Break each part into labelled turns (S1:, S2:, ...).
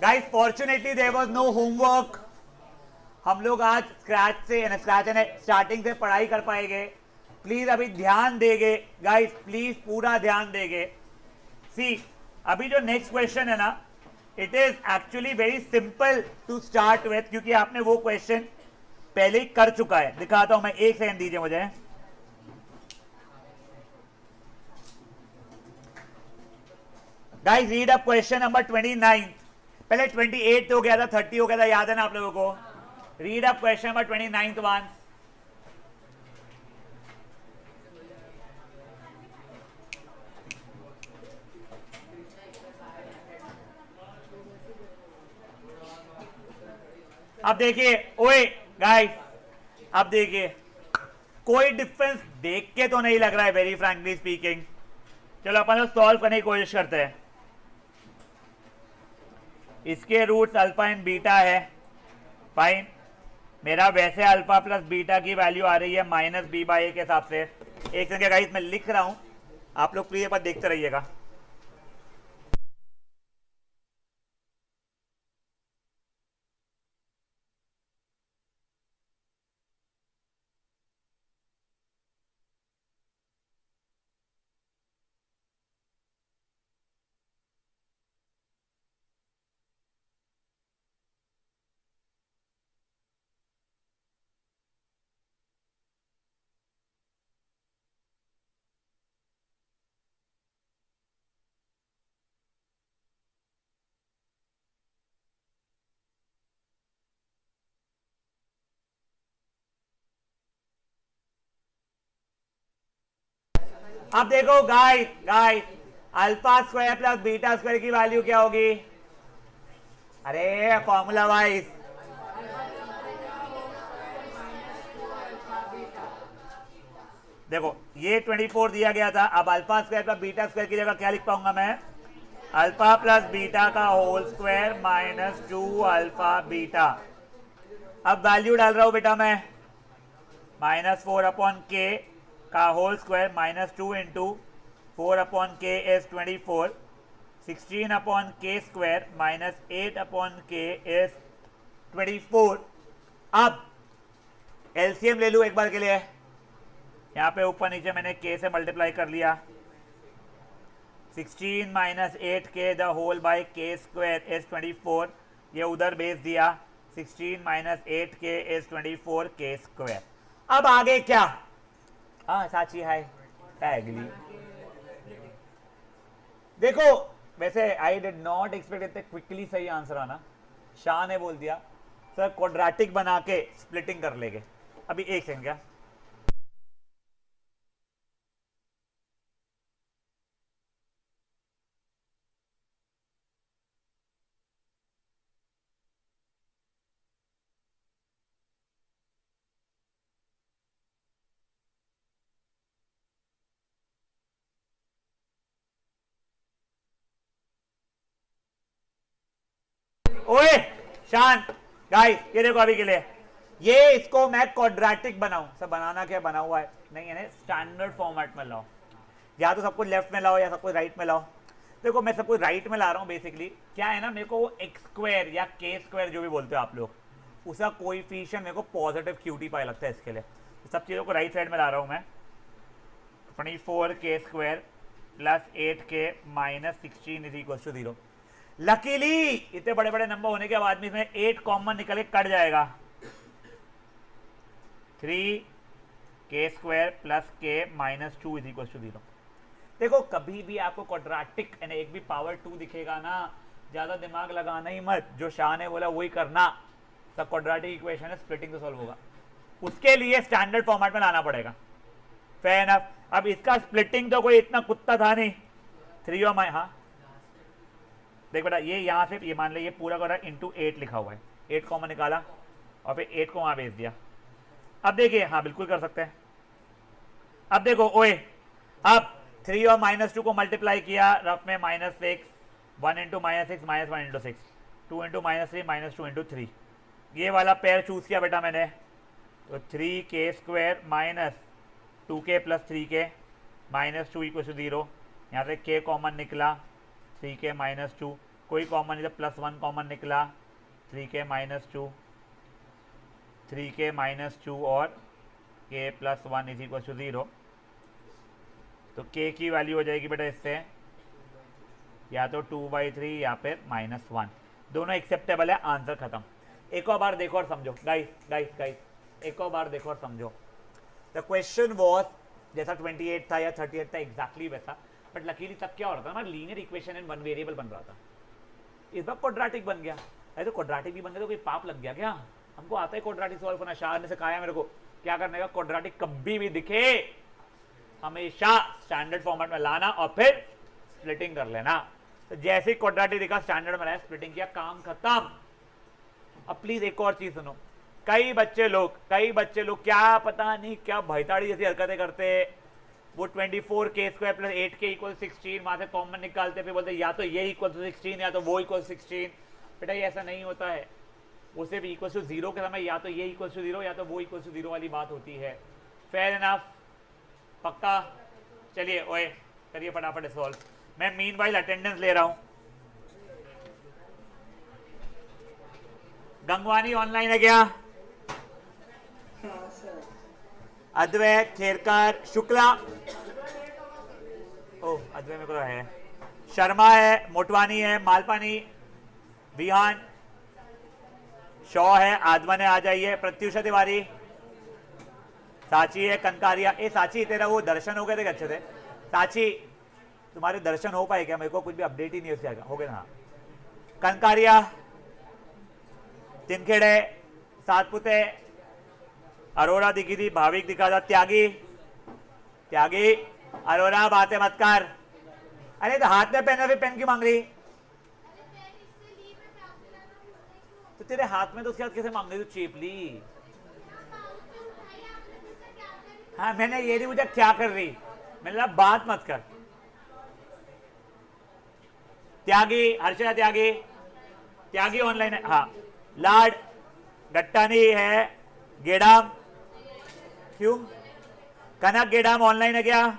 S1: Guys fortunately there was no homework. हम लोग आज स्क्रैच स्टार्टिंग से पढ़ाई कर पाएंगे। प्लीज अभी ध्यान देंगे गाइस, प्लीज पूरा ध्यान देंगे। सी अभी जो नेक्स्ट क्वेश्चन है ना, it is actually very simple to start with, क्योंकि आपने वो क्वेश्चन पहले ही कर चुका है। दिखाता हूं मैं, एक सेकंड दीजिए मुझे। Guys read up question number 29। पहले 28 हो गया था, 30 हो गया था, याद है ना आप लोगों को? Read up question number 29 one. अब देखिए ओए गाइस, अब देखिए कोई डिफरेंस देख के तो नहीं लग रहा है, वेरी फ्रैंकली स्पीकिंग। चलो अपन लोग सॉल्व करने की कोशिश करते हैं। इसके रूट्स अल्फा एंड बीटा है, फाइन। मेरा वैसे अल्फा प्लस बीटा की वैल्यू आ रही है माइनस बी बाई ए के हिसाब से। एक सेकंड गाइस, मैं लिख रहा हूं, आप लोग प्लीज एक बार देखते रहिएगा। अब देखो guys, alpha square plus beta square की वैल्यू क्या होगी? अरे फॉर्मूला वाइज। देखो ये 24 दिया गया था, अब alpha square plus beta square की जगह क्या लिख पाऊंगा मैं? अल्फा प्लस बीटा का whole square minus 2 alpha beta. अब वैल्यू डाल रहा हूं बेटा मैं, माइनस 4 अपॉन के का whole square minus 2 into 4 upon k is 24, 16 upon k square minus 8 upon k is 24। अब एलसीएम ले लूं एक बार के लिए, यहां पे ऊपर नीचे मैंने के से मल्टीप्लाई कर लिया। 16 माइनस 8 के द होल बाय के स्क्वायर इज 24, ये उधर भेज दिया। 16 माइनस 8 के इज 24 के स्क्वायर। अब आगे क्या? हाँ साची है अगली। देखो वैसे आई डिड नॉट एक्सपेक्ट इतने क्विकली सही आंसर आना। शाह ने बोल दिया सर क्वाड्रेटिक बना के स्प्लिटिंग कर लेंगे। अभी एक सेकंड, क्या ओए शान गाइस, ये देखो अभी के लिए ये इसको मैं क्वाड्रेटिक बनाऊं। सब बनाना क्या बना हुआ है नहीं है, स्टैंडर्ड फॉर्मेट में लाओ, या तो सबको लेफ्ट में लाओ या सबको राइट में लाओ। देखो मैं सबको राइट में ला रहा हूं। बेसिकली क्या है ना, मेरे को वो एक्स स्क्वायर या के स्क्वायर जो भी बोलते हो आप लोग, उसका कोएफिशिएंट मेरे को पॉजिटिव क्यूटी पाई लगता है। इसके लिए सब चीज़ों को राइट साइड में ला रहा हूं मैं। 24 के square plus 8 k minus 16 is equal to 0। Luckily इतने बड़े बड़े नंबर होने के बाद में इसमें 8 कॉमन निकल के कट जाएगा। 3 के स्क्वायर प्लस के माइनस 2 इज इक्वल टू 0। देखो कभी भी आपको क्वाड्रेटिक यानी एक भी पावर 2 दिखेगा ना, ज्यादा दिमाग लगाना ही मत, जो शाह ने बोला वही करना। सब क्वाड्रेटिक इक्वेशन है, स्प्लिटिंग तो सॉल्व होगा। उसके लिए स्टैंडर्ड फॉर्मेट में लाना पड़ेगा। Fair enough. अब इसका स्प्लिटिंग तो कोई इतना कुत्ता था नहीं। 3 और हाँ देख बेटा, ये यहाँ से ये मान ले, ये पूरा का इंटू 8 लिखा हुआ है। 8 कॉमन निकाला और फिर 8 को वहां भेज दिया। अब देखिए, हाँ बिल्कुल कर सकते हैं। अब देखो ओए, अब 3 और माइनस 2 को मल्टीप्लाई किया रफ में minus 6, 1 into minus 6 minus 1 into 6, 2 into minus 3 minus 2 into 3। ये वाला पेयर चूज किया बेटा मैंने, तो 3 के स्क्वायर माइनस 2 के प्लस 3 के माइनस 2 इक्वल टू 0। यहाँ से के कॉमन निकला, 3 के माइनस 2 कोई कॉमन नहीं था, +1 कॉमन निकला, 3k - 2, 3k - 2 और k + 1 = 0। तो k की वैल्यू हो जाएगी बेटा इससे या तो 2/3 या फिर -1, दोनों एक्सेप्टेबल है, आंसर खत्म। एक और बार देखो और समझो गाइस, एक और बार देखो और समझो। द क्वेश्चन वॉज जैसा 28 था या 38 था एग्जैक्टली वैसा, बट लकीली तब क्या हो रहा था ना, linear equation in one variable बन रहा था, इस बार क्वाड्रेटिक बन गया। अरे तो क्वाड्रेटिक भी बन गया तो कोई पाप लग गया क्या? हमको आता है क्वाड्रेटिक सॉल्व करना, शाह ने सिखाया मेरे को क्या करने का। क्वाड्रेटिक कभी भी दिखे हमेशा स्टैंडर्ड फॉर्मेट में लाना और फिर स्प्लिटिंग कर लेना। तो जैसे ही क्वाड्रेटिक दिखा स्टैंडर्ड में लाया, स्प्लिटिंग किया, काम खत्म। अब प्लीज एक और चीज सुनो, कई बच्चे लोग क्या पता नहीं क्या भैताड़ी जैसी हरकतें करते, वो 24k² + 8k = 16 वहां से कॉमन निकालते, फिर बोलते या तो ये = 16 या तो वो = 16। बेटा ये ऐसा नहीं होता है, वो सिर्फ =0 के समय या तो ये =0 या तो वो =0 वाली बात होती है। फेयर इनफ, पक्का? चलिए ओए करिए फटाफट सॉल्व, मैं मीनवाइल अटेंडेंस ले रहा हूं। गंगवानी ऑनलाइन है क्या? अद्वै, खेरकर, शुक्ला, ओ अद्वै में को है, शर्मा है, मोटवानी है, मालपानी, विहान, शॉ है, आदमन है, आ जाइए, प्रत्युषा तिवारी, साची है, कनकारिया। ए साची तेरा वो दर्शन हो गए थे अच्छे थे? साची तुम्हारे दर्शन हो पाए क्या? मेरे को कुछ भी अपडेट ही नहीं हो जाएगा, हो गया ना? कनकारिया, तिनखेड़े, सातपुते, अरोरा दिखी थी, भाविक दिखा था, त्यागी, अरोरा बातें मत कर। अरे तो हाथ में पेन है, फिर पेन क्यों मांग रही? तो तेरे हाथ में तो उसके हाथ कैसे मांग रही? तू चेपली। हाँ मैंने ये नहीं पूछा क्या कर रही, मैंने कहा बात मत कर। त्यागी, हर्षदा त्यागी ऑनलाइन है, हाँ। लाड, गट्टानी है, गेडाम, क्यों? कनक गेडाम ऑनलाइन है क्या?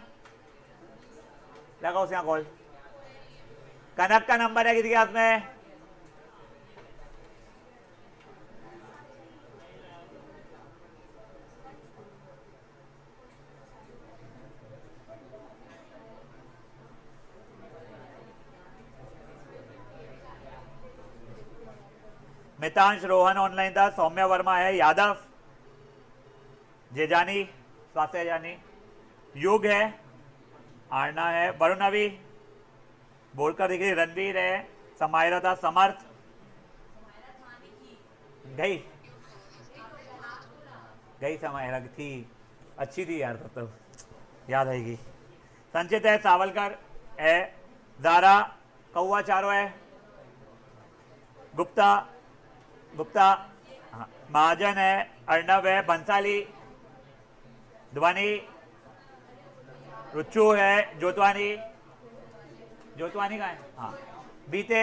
S1: लगाओ यहाँ कॉल। कनक का नंबर है किसी के हाथ में? मितांश रोहन ऑनलाइन था, सौम्या वर्मा है, यादव, जेजानी, स्वास्थ्य जानी, युग है, आरना है, वरुण अभी बोलकर दिख रही, रणवीर है, समायरा था, समर्थ गई समायरा थी, अच्छी थी यार, तब तो याद आएगी। संचित है, सावलकर है, जारा, कौआ चारो है, गुप्ता, हाँ, महाजन है, अर्णव है, बंसाली, ध्वनि, रुचु है, जोतवानी का है, हाँ, बीते,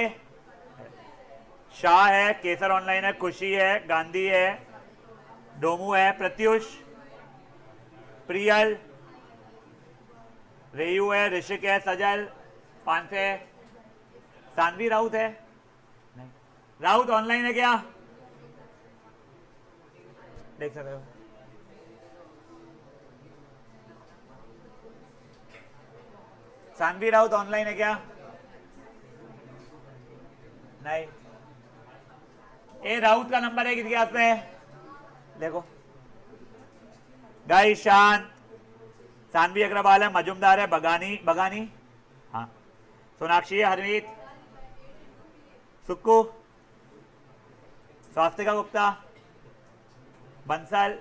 S1: शाह है, केसर ऑनलाइन है, खुशी है, गांधी है, डोमू है, प्रत्युष, प्रियल, रेयू है, ऋषिक है, सजल, पांसे, सानवी राउत है, नहीं, राउत ऑनलाइन है क्या? देख सकते हो, सानवी राउत ऑनलाइन है क्या? नहीं। ए राउत का नंबर है किसके हाथ में? देखो गाइस, शांत, सानवी अग्रवाल है, मजुमदार है, बगानी, हाँ, सोनाक्षी है, हरमीत, सुक्कू, स्वास्तिका गुप्ता, बंसल,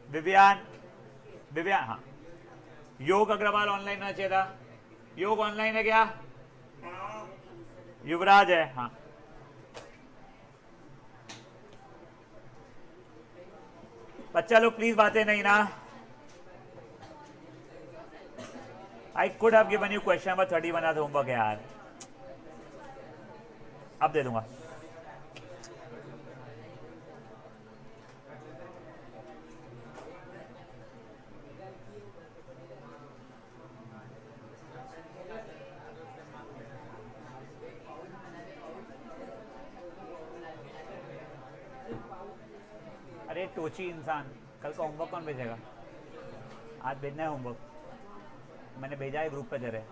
S1: विवियान, हाँ, योग अग्रवाल ऑनलाइन होना चाहिए था। योग ऑनलाइन है क्या? युवराज है, हाँ। बच्चा लोग प्लीज बातें नहीं ना। I could have given you question number 31 आज होमवर्क यार, अब दे दूंगा। टोची इंसान, कल का होमवर्क कौन भेजेगा? आज भेजना है होमवर्क, मैंने भेजा है ग्रुप पे तेरे।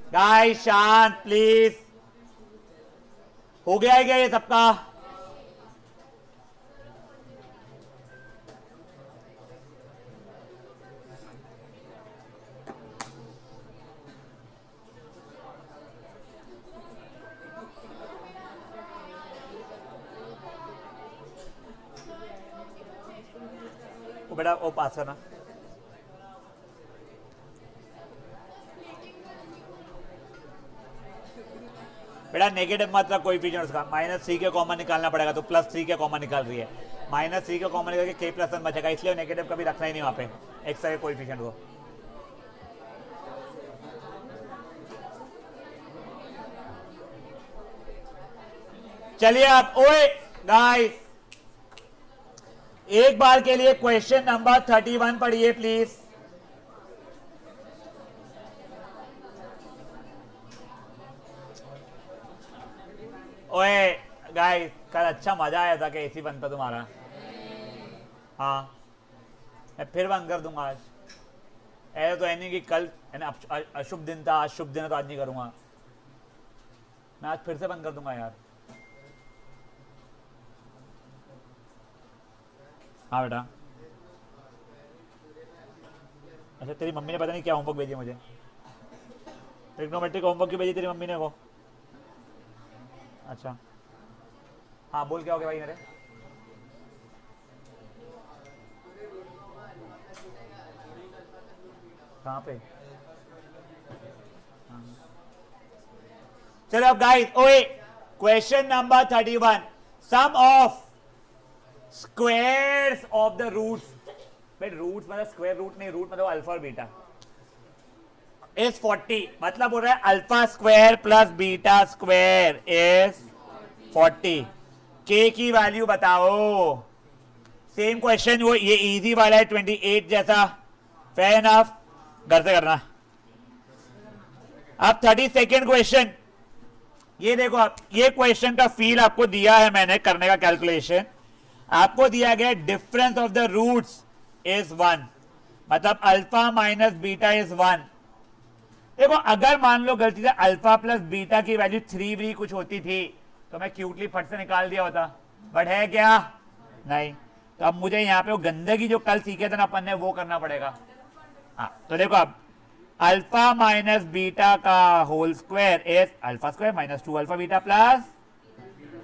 S1: गाइस शांत प्लीज, हो गया है क्या ये सबका? वो बेटा वो पास करना बेटा, नेगेटिव मतलब कोएफिशिएंट्स का -3 के कॉमन निकालना पड़ेगा, तो +3 के कॉमन निकाल रही है, -3 के कॉमन निकाल के k+1 बचेगा, इसलिए नेगेटिव कभी रखना ही नहीं वहां पे एक्स के कोएफिशिएंट को। चलिए अब ओए गाइस, एक बार के लिए क्वेश्चन नंबर 31 पढ़िए प्लीज। ओए गाइस, कल अच्छा मजा आया था कि एसी बंद था तुम्हारा? हाँ, मैं फिर बंद कर दूंगा आज। ऐसा तो है नहीं कि कल अशुभ दिन था, आज शुभ दिन है तो आज नहीं करूंगा, मैं आज फिर से बंद कर दूंगा यार। हाँ बेटा, अच्छा तेरी मम्मी ने पता नहीं क्या होमवर्क भेजी मुझे, ट्रिग्नोमेट्रिक होमवर्क क्यों भेजी तेरी मम्मी ने वो? अच्छा हाँ बोल, क्या हो गया भाई मेरे? कहाँ पे? हाँ। चलो अब गाइस, ओए question number 31, sum of squares of the roots, भाई रूट्स मतलब स्क्वायर रूट नहीं, रूट मतलब अल्फा और बीटा, इज 40, मतलब बोल रहा है alpha square plus beta square is 40। K की वैल्यू बताओ। सेम क्वेश्चन, वो ये इजी वाला है 28 जैसा, फेयर इनफ, घर से करना। अब 32nd क्वेश्चन, ये देखो आप, ये क्वेश्चन का फील आपको दिया है मैंने करने का कैलकुलेशन, आपको दिया गया difference of the roots is 1, मतलब अल्फा माइनस बीटा इज 1। देखो अगर मान लो गलती से अल्फा प्लस बीटा की वैल्यू 3 कुछ होती थी तो मैं क्यूटली फट से निकाल दिया होता, बट है क्या? नहीं। तो अब मुझे यहाँ पे वो गंदगी जो कल सीखे थे ना अपन ने, वो करना पड़ेगा। हाँ तो देखो अब अल्फा माइनस बीटा का whole square is alpha square minus 2 alpha beta plus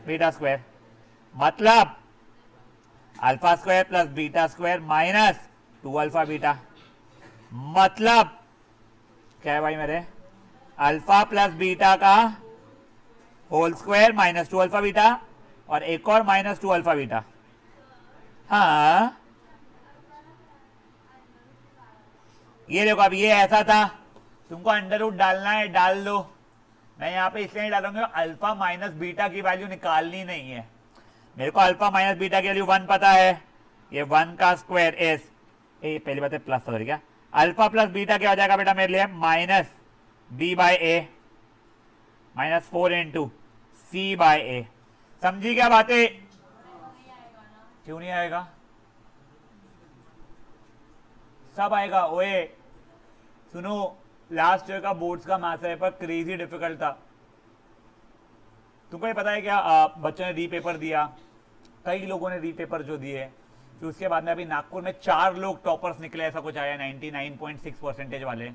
S1: beta square, मतलब alpha square plus beta square minus 2 alpha beta, मतलब क्या है भाई मेरे? अल्फा प्लस बीटा का whole square minus 2 alpha beta और एक और माइनस 2 अल्फा बीटा। हाँ ये देखो, अब ये ऐसा था, तुमको अंडर रूट डालना है डाल दो, मैं यहाँ पे इसलिए नहीं डालूंगा, अल्फा माइनस बीटा की वैल्यू निकालनी नहीं है मेरे को। अल्फा माइनस बीटा की वैल्यू 1 पता है, ये 1 का स्क्वायर इज, पहली बात है प्लस हो गया, अल्फा प्लस बीटा क्या हो जाएगा बेटा मेरे लिए? Minus B by A minus 4 into C by A. समझी क्या बातें? क्यों नहीं आएगा? सब आएगा। ओए सुनो, लास्ट ईयर का बोर्ड्स का मैथ्स पेपर क्रेजी डिफिकल्ट था, तुमको ये पता है क्या? बच्चों ने री पेपर दिया, कई लोगों ने री पेपर जो दिए, फिर उसके बाद में अभी नागपुर में 4 लोग टॉपर्स निकले, ऐसा कुछ आया 99.6% वाले।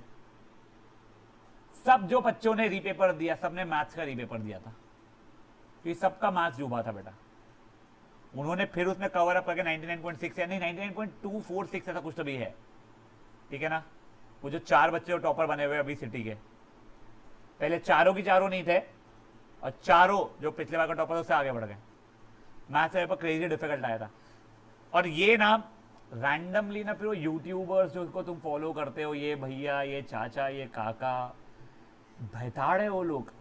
S1: सब जो बच्चों ने री पेपर दिया, सबने मैथ्स का री पेपर दिया था, क्योंकि सबका मैथ्स डूबा था बेटा। उन्होंने फिर उसमें कवर अप करके 99.6 या नहीं 99.246 ऐसा कुछ तो भी है, ठीक है ना? वो जो 4 बच्चे टॉपर बने हुए अभी सिटी के, पहले चारों की चारों नहीं थे, और चारों जो पिछले बार का टॉपर उससे आगे बढ़ गए। मैथ्स पेपर क्रेजी डिफिकल्ट आया था, और ये ना रैंडमली ना फिर वो यूट्यूबर्स जो उसको तुम फॉलो करते हो, ये भैया, ये चाचा, ये काका, भैताड़ है वो लोग।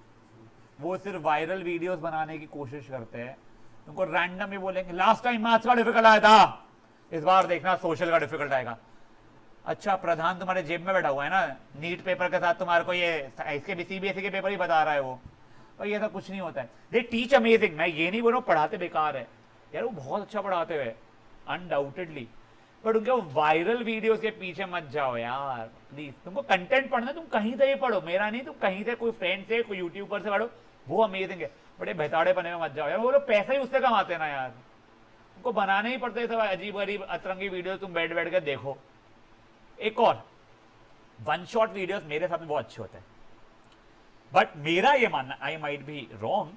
S1: वो सिर्फ वायरल वीडियोस बनाने की कोशिश करते हैं। तुमको रैंडम ही बोलेंगे लास्ट टाइम मैथ्स का डिफिकल्ट आया था, इस बार देखना सोशल का डिफिकल्ट आएगा। अच्छा, प्रधान तुम्हारे जेब में बैठा हुआ है ना, नीट पेपर के साथ तुम्हारे को ये इसके भी सीबीएसई के पेपर ही बता रहा है वो। पर ये ऐसा कुछ नहीं होता है। दे टीच अमेजिंग, मैं ये नहीं बोल रहा हूँ पढ़ाते बेकार है यार, वो बहुत अच्छा पढ़ाते हुए अनडाउटेडली, बट उनके वायरल वीडियोस के पीछे मत जाओ यार प्लीज। तुमको कंटेंट पढ़ना तुम कहीं से ही पढ़ो, मेरा नहीं, तुम कहीं से कोई फ्रेंड से कोई यूट्यूबर से पढ़ो, वो अमेजिंग है। बड़े भैताड़े बने में मत जाओ यार, वो लोग पैसा ही उससे कमाते हैं ना यार, उनको बनाने ही पड़ते सब अजीब अजीब अतरंगी वीडियो, तुम बैठ बैठ के देखो। एक और वन शॉट वीडियोस मेरे साथ में बहुत अच्छे होते हैं, बट मेरा ये मानना, आई माइट बी रॉन्ग,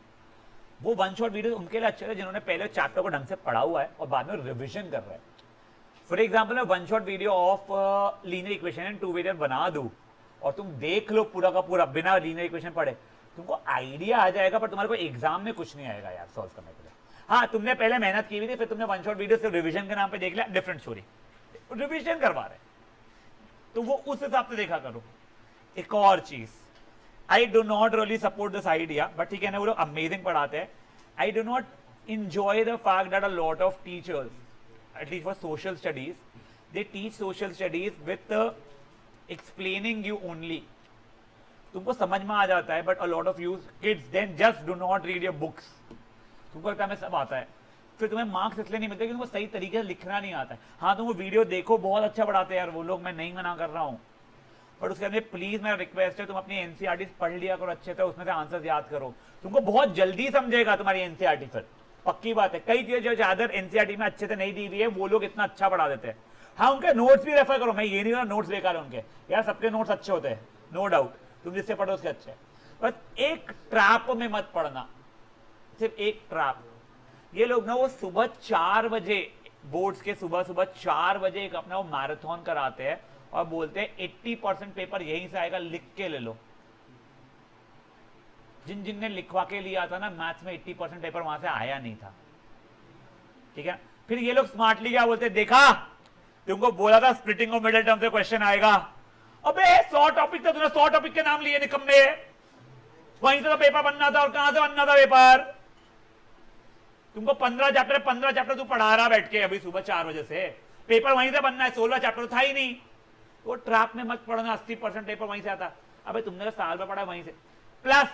S1: वो वन शॉट वीडियो उनके लिए अच्छे थे जिन्होंने पहले चैप्टर को ढंग से पढ़ा हुआ है और बाद में रिविजन कर रहे हैं। फॉर एग्जाम्पल मैं one shot video of linear equation and two variable बना दूं और तुम देख लो पूरा का पूरा बिना लीनियर इक्वेशन पढ़े, तुमको आइडिया आ जाएगा, पर तुम्हारे को एग्जाम में कुछ नहीं आएगा यार सॉल्व करने के लिए। हाँ, तुमने पहले मेहनत की हुई थी, फिर तुमने वन शॉट वीडियो सिर्फ रिविजन के नाम पे देख लिया, डिफरेंट स्टोरी, रिविजन करवा रहे, तो वो उस हिसाब से देखा करो। एक और चीज, I do not really support this idea, but ठीक है ना, वो लोग अमेजिंग पढ़ाते हैं। I do not enjoy the fact that a lot of teachers, at least for social studies, they teach social studies with explaining you only. तुमको समझ में आ जाता है, but a lot of you kids then just do not read your books. तुमको लगता है हमें सब आता है, फिर तुम्हें मार्क्स इसलिए नहीं मिलते कि तुमको सही तरीके से लिखना नहीं आता है। हाँ, तुम वो वीडियो देखो, बहुत अच्छा पढ़ाते हैं यार वो लोग, मैं नहीं मना कर रहा हूँ, बट उसके अंदर प्लीज मेरा रिक्वेस्ट है तुम अपनी एनसीईआरटी पढ़ लिया करो अच्छे से, उसमें से आंसर्स याद करो, तुमको बहुत जल्दी समझेगा तुम्हारी एनसीईआरटी। फिर पक्की बात है, कई चीजें जो ज्यादा एनसीईआरटी में अच्छे से नहीं दी हुई है वो लोग इतना अच्छा पढ़ा देते हैं। हाँ, उनके नोट्स भी रेफर करो, मैं ये नहीं कह रहा नोट्स बेकार है उनके, यार सबके नोट्स अच्छे होते हैं, नो डाउट, तुम जिससे पढ़ो उसके अच्छे, बस एक ट्रैप में मत पढ़ना, सिर्फ एक ट्रैप। ये लोग ना वो सुबह 4 बजे बोर्ड्स के सुबह 4 बजे एक अपना वो मैराथन कराते हैं और बोलते हैं 80% पेपर यहीं से आएगा, लिख के ले लो। जिन जिन ने लिखवा के लिया था ना मैथ्स में 80% पेपर वहां से आया नहीं था, ठीक है। फिर ये लोग स्मार्टली क्या बोलते हैं, देखा तुमको बोला था स्प्लिटिंग ऑफ मिडिल टर्म से क्वेश्चन आएगा, अबे 100 टॉपिक था, तूने 100 टॉपिक के नाम लिए निकम्मे, वहीं से तो पेपर बनना था, और कहां से बनना था पेपर? तुमको 15 चैप्टर तू पढ़ा रहा बैठ के अभी सुबह 4 बजे से, पेपर वहीं से बनना है, 16 चैप्टर था ही नहीं। वो ट्रैप में मत पढ़ना, 80% पेपर वहीं से आता। अबे तुमने साल में पढ़ा वहीं से। प्लस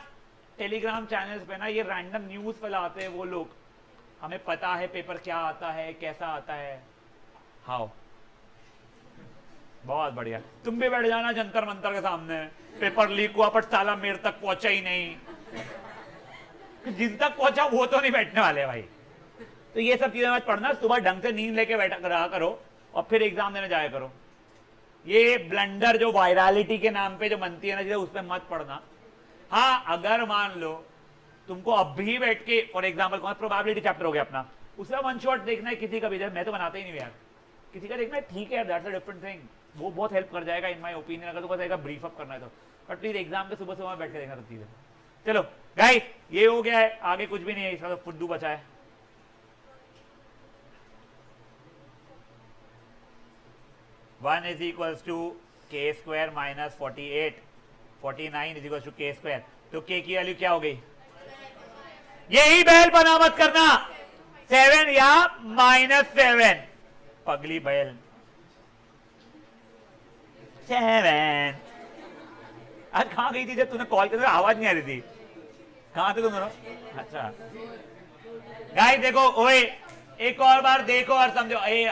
S1: टेलीग्राम चैनल्स पे ना ये रैंडम न्यूज फैलाते हैं वो लोग, हमें पता है पेपर क्या आता है, कैसा आता है। हाउ, बहुत बढ़िया, तुम भी बैठ जाना जंतर मंतर के सामने, पेपर लीक हुआ पर साला मेरे तक पहुंचा ही नहीं, जिन तक पहुंचा वो तो नहीं बैठने वाले भाई। तो ये सब चीजें मत पढ़ना, सुबह ढंग से नींद लेके बैठा रहा करो और फिर एग्जाम देने जाया करो। ये ब्लंडर जो वायरलिटी के नाम पे जो बनती है ना चीजें, उस पर मत पढ़ना। हाँ, अगर मान लो तुमको अभी बैठ के फॉर एग्जाम्पल कौन प्रोबेबिलिटी चैप्टर हो गया अपना, उसका वन शॉट देखना है किसी का भी, मैं तो बनाता ही नहीं यार, किसी का देखना है, ठीक है, दैट्स अ डिफरेंट थिंग, वो बहुत हेल्प कर जाएगा इन माय ओपिनियन, अगर तुमको एक ब्रीफ अप करना है तो। बट प्लीज एग्जाम के सुबह सुबह बैठ के देखना सब चीजें। चलो गाइस, ये हो गया है, आगे कुछ भी नहीं है, इसका तो फुद्दू बचा है। One is equals to k square minus 49 is equals to k square, तो के की वैल्यू क्या हो गई? यही बैल बना मत करना, 7 या -7, पगली बैल 7। आज कहां गई थी जब तूने कॉल किया? आवाज नहीं आ रही थी, कहां थे तुम दोनों? अच्छा गाइस देखो, ओए एक और बार देखो और समझो, ए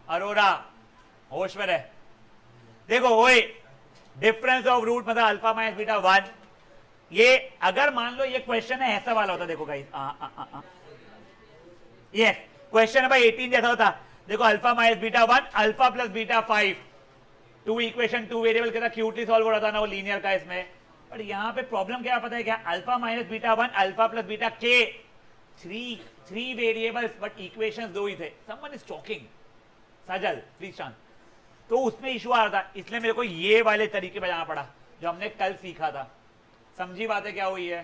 S1: अरोरा होश में रहे, देखो ओए, डिफरेंस ऑफ रूट मतलब अल्फा माइनस बीटा 1, ये अगर मान लो ये क्वेश्चन है ऐसा वाला होता, देखो गाइस, यस क्वेश्चन नंबर 18 जैसा होता, देखो alpha minus beta 1 alpha plus beta 5, 2 equation 2 variable के साथ क्यूटली सॉल्व हो रहा था ना वो लीनियर का इसमें। पर यहाँ पे प्रॉब्लम क्या पता है क्या? Alpha minus beta 1 alpha plus beta के, 3 वेरिएबल्स बट इक्वेशंस 2 ही थे। Someone is talking, Sajal please शांत। तो उसमें इशू आ रहा था, इसलिए मेरे को ये वाले तरीके पे जाना पड़ा जो हमने कल सीखा था। समझी बातें क्या हुई है?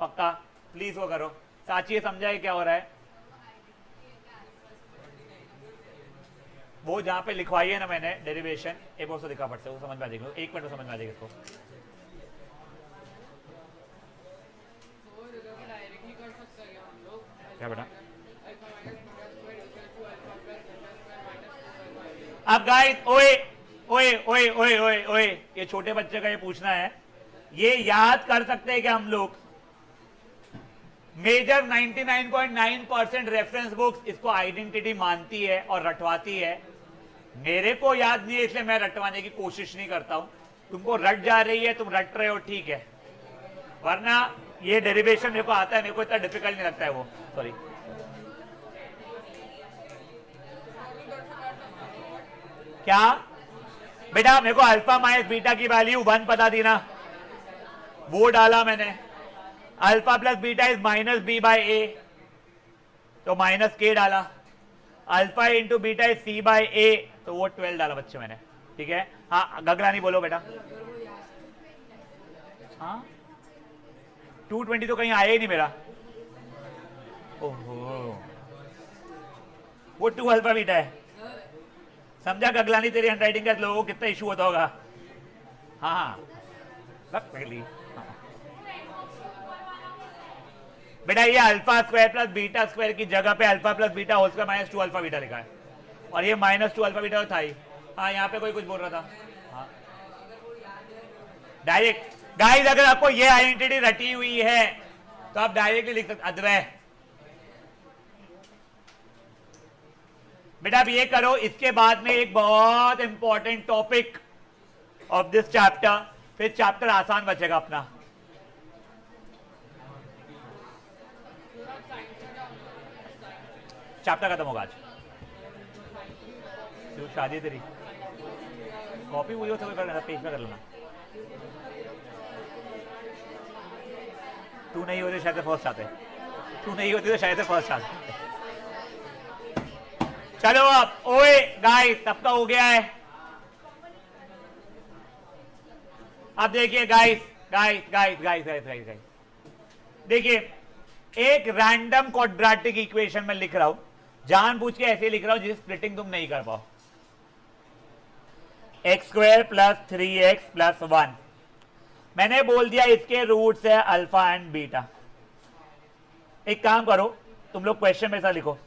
S1: पक्का प्लीज वो करो, साची समझा है क्या हो रहा है? वो जहां पे लिखवाई है ना मैंने डेरिवेशन, एक बार उसको दिखा फट से, वो समझ में आ जाएगा, एक मिनट में समझ में आ जाएगा इसको। क्या बेटा? अब गाइस, ओए ओए ओए ओए ओए ओए, ये छोटे बच्चे का ये पूछना है, ये याद कर सकते हैं कि हम लोग मेजर 99.9% रेफरेंस बुक्स इसको आइडेंटिटी मानती है और रटवाती है। मेरे को याद नहीं है इसलिए मैं रटवाने की कोशिश नहीं करता हूं। तुमको रट जा रही है, तुम रट रहे हो, ठीक है, वरना ये डेरिवेशन मेरे को आता है, मेरे को इतना डिफिकल्ट नहीं लगता है वो। सॉरी, क्या बेटा? मेरे को अल्फा माइनस बीटा की वैल्यू 1 पता थी ना, वो डाला मैंने। Alpha plus beta is minus B by A, तो माइनस के डाला। Alpha into beta is C by A, तो वो 12 डाला बच्चे मैंने, ठीक है। हाँ, गगला नहीं बोलो बेटा। हाँ, 220 तो कहीं आया ही नहीं मेरा। ओहो, वो 2 अल्फा बीटा है, समझा? गगलानी, तेरी हैंडराइटिंग का लोगों को कितना इशू होता होगा। हाँ हाँ, पहली बेटा ये alpha square plus beta square की जगह पे alpha plus beta whole square minus 2 alpha beta लिखा है, और ये माइनस 2 अल्फा बीटा था ही। हाँ, यहाँ पे कोई कुछ बोल रहा था। हाँ, डायरेक्ट गाइस, अगर आपको ये आइडेंटिटी रटी हुई है तो आप डायरेक्टली लिख सकते। अद्वैय बेटा, अब ये करो, इसके बाद में एक बहुत important topic of this chapter, फिर चैप्टर आसान बचेगा अपना। चैप्टर खत्म होगा आज। तो शादी तेरी कॉपी हुई हो तो कर लेना, पेज में कर लेना। तू नहीं होती शायद फर्स्ट आते, तू नहीं होती तो शायद फर्स्ट आते। चलो अब, ओए गाइस, सबका हो गया है। अब देखिए guys guys guys guys guys guys guys, देखिए एक रैंडम क्वाड्रेटिक इक्वेशन में लिख रहा हूं, जानबूझ के ऐसे लिख रहा हूं जिस स्प्लिटिंग तुम नहीं कर पाओ। X square plus 3x plus 1, मैंने बोल दिया इसके रूट्स है अल्फा एंड बीटा। एक काम करो, तुम लोग क्वेश्चन में ऐसा लिखो,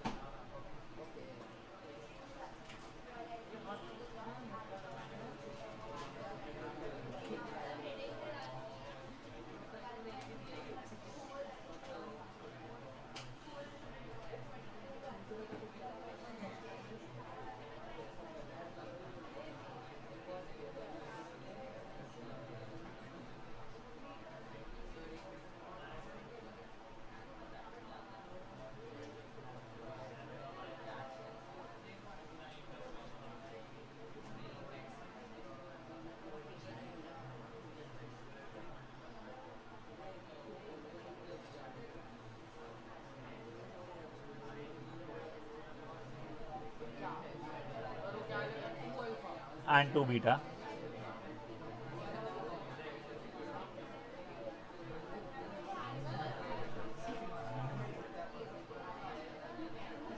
S1: and 2 beta,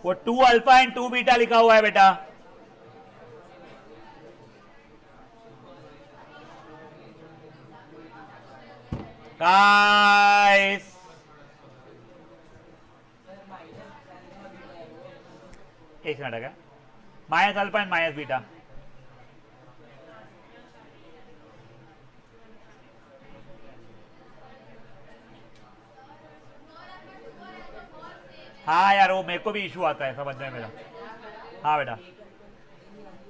S1: वो 2 अल्फा एंड 2 बीटा लिखा हुआ है बेटा। गाइस एक मिनट है, minus alpha and minus beta, हाँ यार वो मेरे को भी इशू आता है समझने में मेरा। हाँ बेटा,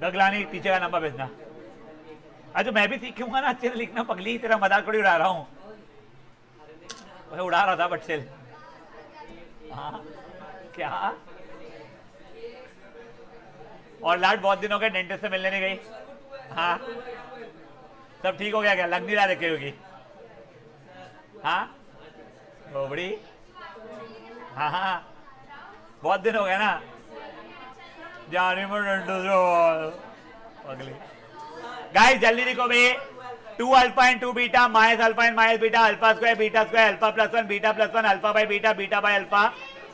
S1: गगलानी टीचर का नंबर भेजना। अच्छा मैं भी सीखूंगा ना अच्छे से लिखना, पगली तेरा मजाक थोड़ी उड़ा रहा हूँ, उड़ा रहा था बट स्टिल। हाँ क्या, और लाट बहुत दिन हो गए डेंटिस्ट से मिलने नहीं गई। हाँ सब ठीक हो गया क्या? लग नहीं रहा देखे होगी। हाँ बड़ी, हाँ हाँ बहुत दिन हो गया ना जाने में अगली। गाइस जल्दी लिखो भाई, 2 alpha and 2 beta minus alpha and minus beta, alpha square beta square, alpha plus 1 beta plus 1, alpha by beta beta by alpha,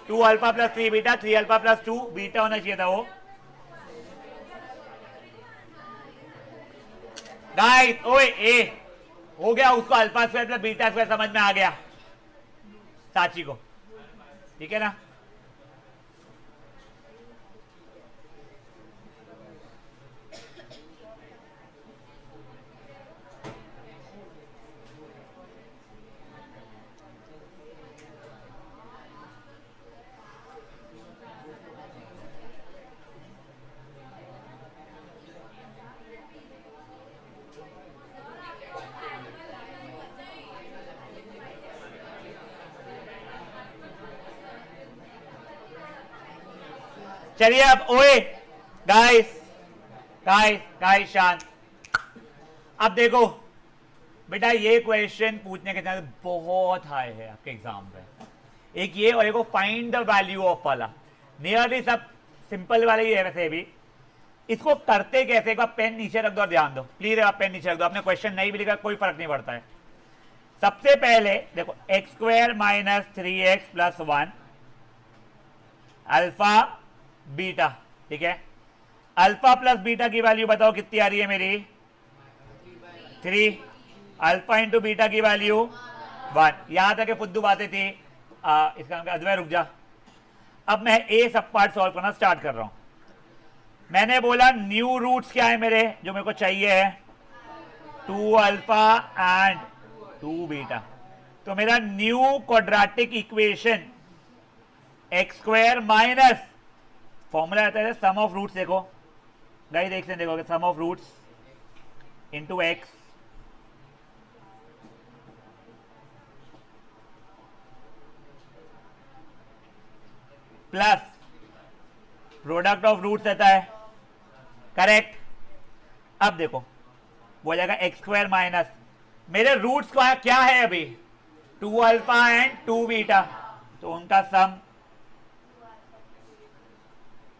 S1: 2 alpha plus 3 beta 3 alpha plus 2 beta होना चाहिए था वो। गाइस ओए ए हो गया, उसको alpha square plus beta square समझ में आ गया साची को, ठीक है ना। चलिए अब ओए गाइस गाइस गाइस शांत। अब देखो बेटा, ये क्वेश्चन पूछने के चांस बहुत हाई है आपके एग्जाम में। एक ये और एक फाइंड द वैल्यू ऑफ वाला, नियरली सब सिंपल वाले ही है वैसे भी। इसको करते कैसे, एक बार पेन नीचे रख दो और ध्यान दो प्लीज। आप पेन नीचे रख दो, आपने क्वेश्चन नहीं भी लिखा कोई फर्क नहीं पड़ता है। सबसे पहले देखो x square minus 3x plus 1 alpha beta, ठीक है। अल्फा प्लस बीटा की वैल्यू बताओ कितनी आ रही है मेरी, 3। अल्फा इंटू बीटा की वैल्यू 1। यहां तक फुद्दू बातें थी। इसका अद्वैय रुक जा। अब मैं ए सब पार्ट सॉल्व करना स्टार्ट कर रहा हूं। मैंने बोला न्यू रूट्स क्या है मेरे, जो मेरे को चाहिए है 2 अल्फा एंड 2 बीटा। तो मेरा new quadratic equation x square minus formula आता है सम ऑफ रूट्स। देखो गाइस देख से देखोगे, sum of roots into x plus product of roots रहता है, करेक्ट। अब देखो वो जाएगा एक्स स्क्वायर माइनस मेरे रूट्स का क्या है अभी 2 अल्फा एंड 2 बीटा, तो उनका सम,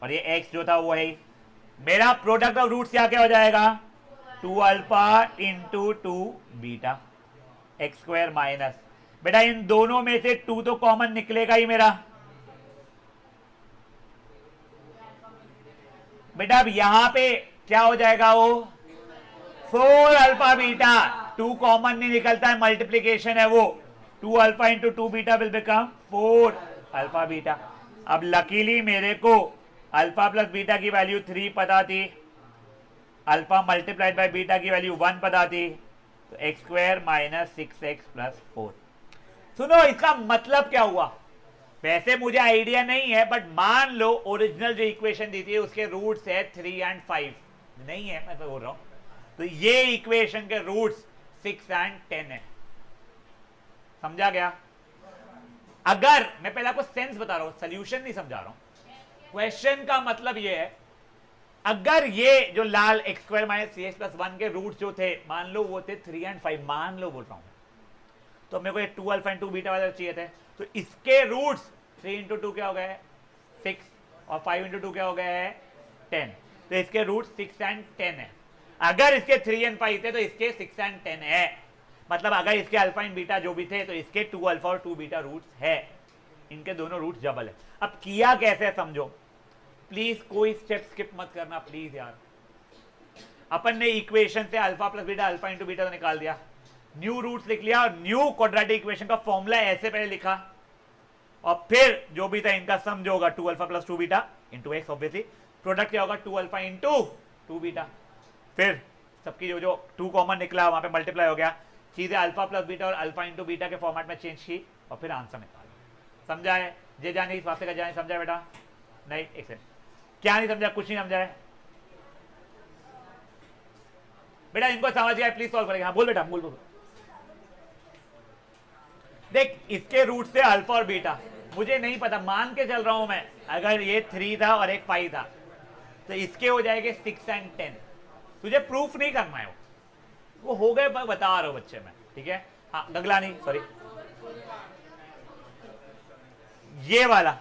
S1: और ये x जो था वो है मेरा प्रोडक्ट ऑफ रूट्स क्या क्या हो जाएगा 2 alpha into 2 beta x square minus. बेटा इन दोनों में से 2 तो कॉमन निकलेगा ही मेरा। बेटा अब यहां पे क्या हो जाएगा, वो 4 अल्फा बीटा, 2 कॉमन नहीं निकलता है, मल्टीप्लीकेशन है वो। 2 alpha into 2 beta will become 4 alpha beta. अब लकीली मेरे को अल्फा प्लस बीटा की वैल्यू 3 पता थी, अल्फा मल्टीप्लाइड बाय बीटा की वैल्यू 1 पता थी, तो x square minus 6x plus 4। सुनो इसका मतलब क्या हुआ, वैसे मुझे आइडिया नहीं है, बट मान लो ओरिजिनल जो इक्वेशन दी थी उसके रूट्स है 3 एंड 5, नहीं है मैं तो बोल रहा हूं, तो ये इक्वेशन के रूट्स 6 एंड 10 है। समझा गया। अगर मैं पहले आपको सेंस बता रहा हूं, सोल्यूशन नहीं समझा रहा हूं। क्वेश्चन का मतलब ये है, अगर ये जो लाल x square minus 3x plus 1 के रूट्स जो थे, मान लो वो थे 3 एंड 5, मान लो बोल रहा हूं, तो मेरे को ये 2 अल्फा एंड 2 बीटा वाले चाहिए थे, तो इसके रूट्स 3 इंटू 2 क्या हो गए 6 और 5 इंटू 2 क्या हो गए 10, तो इसके रूट 6 एंड 10 है। अगर इसके 3 एंड 5 थे तो इसके 6 एंड 10 है, मतलब अगर इसके अल्फा एंड बीटा जो भी थे तो इसके 2 अल्फा और 2 बीटा रूट्स है, इनके दोनों रूट्स डबल है। अब किया कैसे समझो प्लीज, कोई स्टेप स्किप मत करना प्लीज यार। अपन ने इक्वेशन से alpha plus beta alpha into beta तो निकाल दिया, न्यू रूट्स लिख लिया, और न्यू क्वाड्रेटिक इक्वेशन का फॉर्मूला ऐसे पहले लिखा, और फिर जो भी था इनका सम जो होगा 2 alpha plus 2 beta into x, obviously product क्या होगा 2 अल्फा इंटू 2 बीटा, फिर सबकी जो जो 2 कॉमन निकला वहां पे मल्टीप्लाई हो गया, चीजें अल्फा प्लस बीटा और अल्फा इंटू बीटा के फॉर्मेट में चेंज की, और फिर आंसर निकाला। समझा है जे जाने इस वास्ते का जाने, समझा बेटा? नहीं एक सेकंड, क्या नहीं समझा, कुछ नहीं समझा है बेटा? इनको समझ गया प्लीज सॉल्व करेगा। हाँ बोल बेटा, बोल बोल। देख इसके रूट से अल्फा और बीटा मुझे नहीं पता, मान के चल रहा हूं मैं, अगर ये 3 था और एक 5 था तो इसके हो जाएंगे 6 एंड 10। तुझे प्रूफ नहीं करना है, वो हो गए, बता रहा हूं बच्चे में, ठीक है? हाँ गगला नहीं, सॉरी, ये वाला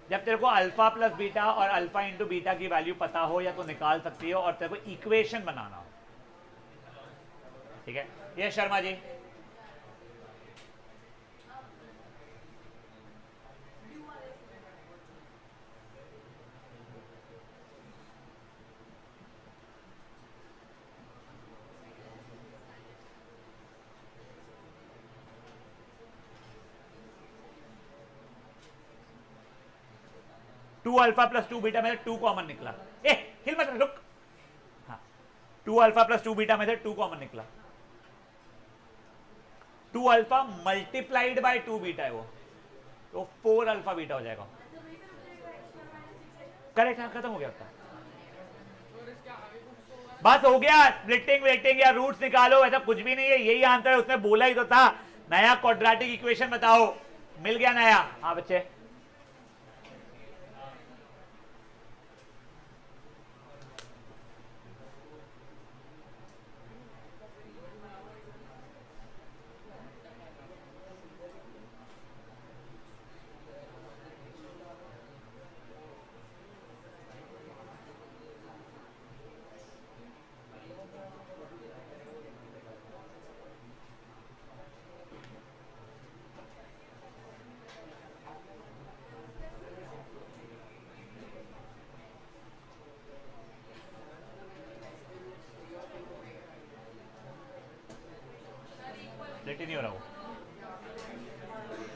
S1: जब तेरे को अल्फा प्लस बीटा और अल्फा इंटू बीटा की वैल्यू पता हो या तो निकाल सकती हो, और तेरे को इक्वेशन बनाना हो, ठीक है? ये Sharma ji 2 alpha plus 2 beta में से 2 कॉमन निकला। ए हिल मत, रुक। हाँ, 2 अल्फा प्लस 2 बीटा में से 2 कॉमन निकला। 2 अल्फा मल्टीप्लाइड बाय 2 बीटा है वो, तो 4 अल्फा बीटा हो जाएगा। करेक्ट, हाँ खत्म हो गया आपका, बस हो गया। स्प्लिटिंग वेटिंग या रूट्स निकालो, ऐसा कुछ भी नहीं है, यही आंसर है, उसने बोला ही तो था। नया क्वाड्रेटिक इक्वेशन बताओ, मिल गया नया। हाँ बच्चे, स्प्लिट ही नहीं हो रहा वो।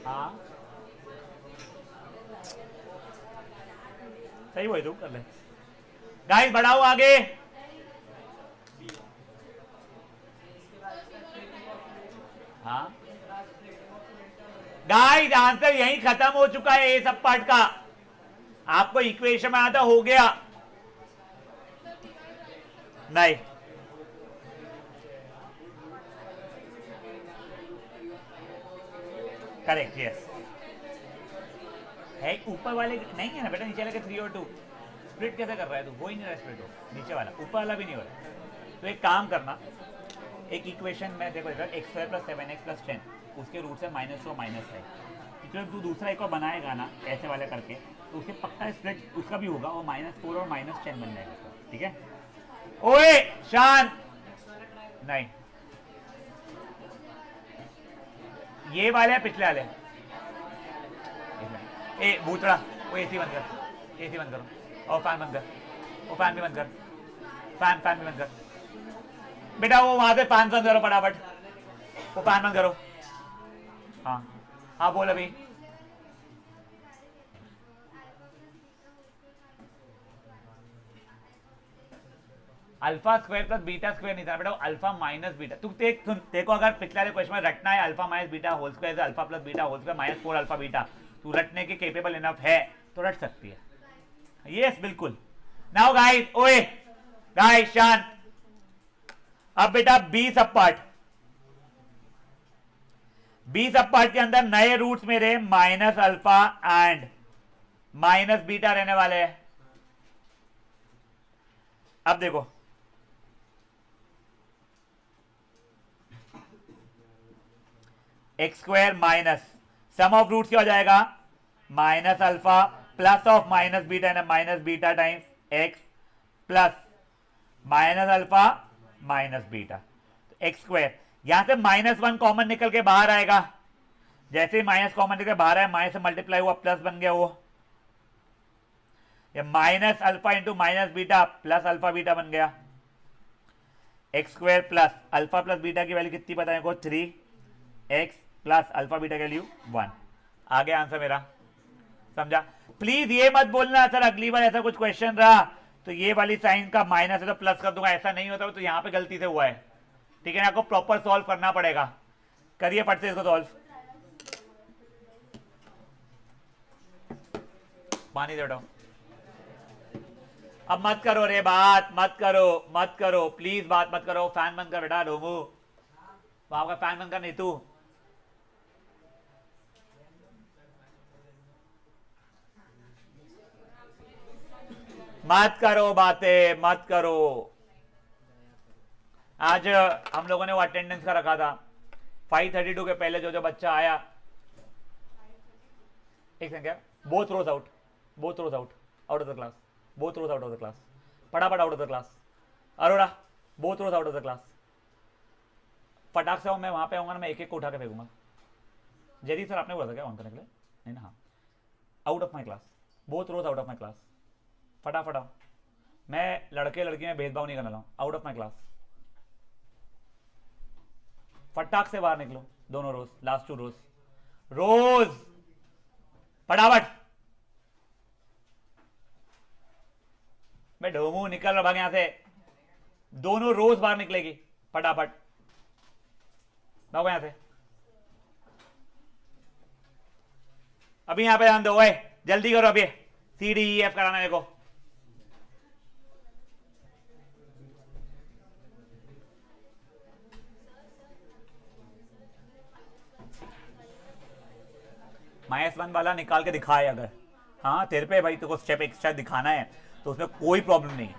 S1: हाँ सही, वही तू कर ले। गाइस बढ़ाओ आगे। हाँ गाइस, आंसर यहीं खत्म हो चुका है ये सब पार्ट का। आपको इक्वेशन में आता हो गया नहीं? करेक्ट, यस है। ऊपर वाले नहीं है ना बेटा, नीचे वाले के 3 और 2 स्प्लिट कैसे कर रहा है तू? वो ही नहीं रहा स्प्लिट, हो नीचे वाला, ऊपर वाला भी नहीं हो रहा। तो एक काम करना, एक इक्वेशन में देखो इधर x square plus 7x plus 10, उसके रूट से -2 और -है। जब तू दूसरा एक और बनाएगा ना ऐसे वाले करके, तो उसके पक्का स्प्लिट उसका भी होगा, वो -4 और -10 बन जाएगा, ठीक है? ओए शांत, नहीं ये वाले है, पिछले वाले। ए भूतड़ा, वो एसी बंद कर, एसी बंद करो, और फैन बंद कर, वो फैन भी बंद कर, फैन भी बंद कर बेटा। वो वहां से फैन बंद करो फटाफट, वो फैन बंद करो। हाँ हाँ बोल अभी। Alpha square plus beta square नहीं था बेटा, अल्फा माइनस बीटा। तू देखो, अगर पिछले वाले क्वेश्चन में रटना है alpha minus beta whole square से alpha plus beta whole square -4 alpha beta, तू रटने के केपेबल इनफ है तो रट सकती है। यस बिल्कुल। नाउ गाइस, ओए गाइस शांत। अब बेटा 20 सब पार्ट, 20 सब पार्ट के अंदर नए रूट्स मेरे minus alpha and minus beta रहने वाले हैं। अब देखो, x square minus sum of roots क्या हो जाएगा? Minus alpha plus of minus beta ना minus beta times x plus minus alpha minus beta, तो एक्स स्क्वायर। यहां से -1 कॉमन निकल के बाहर आएगा, जैसे ही माइनस कॉमन निकल के बाहर आया, माइनस से मल्टीप्लाई हुआ, प्लस बन गया वो। ये minus alpha into minus beta plus alpha beta बन गया। X square plus alpha plus beta की वैल्यू कितनी पता है को? 3x प्लस अल्फा बीटा की वैल्यू 1। आ गया आंसर मेरा, समझा? प्लीज ये मत बोलना सर अगली बार ऐसा कुछ क्वेश्चन रहा तो ये वाली साइन का माइनस है तो प्लस कर दूंगा, ऐसा नहीं होता तो यहां पे गलती से हुआ है, ठीक है? आपको प्रॉपर सॉल्व करना पड़ेगा। करिए फट से इसको सॉल्व। पानी दे बेटा। अब मत करो रे, बात मत करो, मत करो प्लीज, बात मत करो। फैन बंद कर बेटा, डोमू वहां का फैन बंद कर। नहीं तू मत करो बातें, मत करो। आज हम लोगों ने वो अटेंडेंस का रखा था, 5:32 के पहले जो जो बच्चा आया, एक सेकंड, क्या both rows out, both rows out, out of the class, both rows out of the class, फटाफट out of the class. Arora both rows out of the class, फटाक से मैं वहां पे आऊंगा ना, मैं एक एक को उठा के फेंकूंगा। जयदीप सर आपने बोला था क्या ऑन करने के लिए? नहीं ना, हाँ। Out of my class, both rows out of my class, फटाफट आओ। मैं लड़के लड़की में भेदभाव नहीं करने लगा, आउट ऑफ माई क्लास, फटाक से बाहर निकलो दोनों रोज, लास्ट 2 रोज, रोज फटाफट। भाई ढोमू निकल रहा, भाग यहां से, दोनों रोज बाहर निकलेगी, फटाफट भागो यहां से। अभी यहां पे ध्यान दो, ओए जल्दी करो, अभी सी डी ई एफ कराना मेरे को। -1 वाला निकाल के दिखाए अगर, हाँ तेरे पे भाई, तेरे को स्टेप एक्स्ट्रा दिखाना है तो उसमें कोई प्रॉब्लम नहीं है।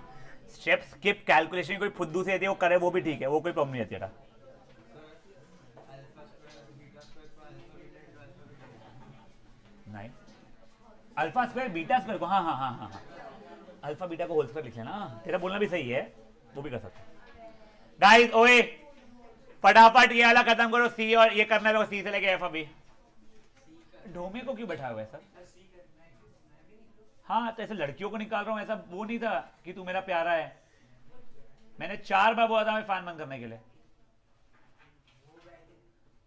S1: स्टेप स्किप कैलकुलेशन कोई फुद्दू से वो करे वो भी ठीक है, वो कोई प्रॉब्लम नहीं है तेरा। नहीं, अल्फा स्क्वायर बीटा स्क्वायर को, हाँ हाँ हाँ हाँ हाँ, अल्फा बीटा को होल स्क्वायर लिख लेना, तेरा बोलना भी सही है, वो भी कर सकते। गाइस ओए फटाफट ये वाला खत्म करो, सी और ये करना है सी से लेके एफ। अभी ढोमे को क्यों बैठा हुआ है सर? हाँ तो ऐसे लड़कियों को निकाल रहा हूँ, ऐसा वो नहीं था कि तू मेरा प्यारा है। मैंने 4 बार बोला था मैं फैन बंद करने के लिए।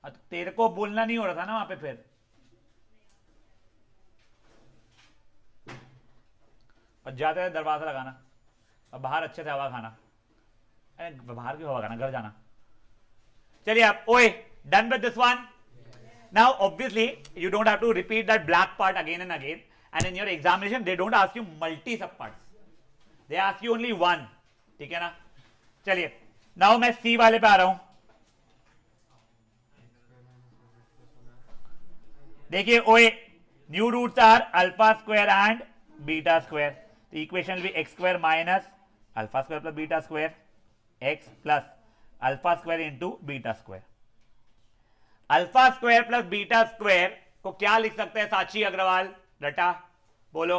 S1: तो तेरे को बोलना नहीं हो रहा था ना वहां पे, फिर और जाते हैं दरवाजा लगाना और बाहर अच्छे से हवा खाना। अरे बाहर की हवा खाना, घर जाना। चलिए आप ओए done with this one. Now obviously you don't have to repeat that black part again and again, and in your examination they don't ask you multi sub parts, they ask you only one, ठीक है ना। चलिए now मैं सी वाले पे आ रहा हूं। देखिए ओए new roots are alpha square and beta square, तो equation will be x square minus alpha square plus beta square, x plus alpha square into beta square. Alpha square plus beta square को क्या लिख सकते हैं साक्षी अग्रवाल रटा, बोलो।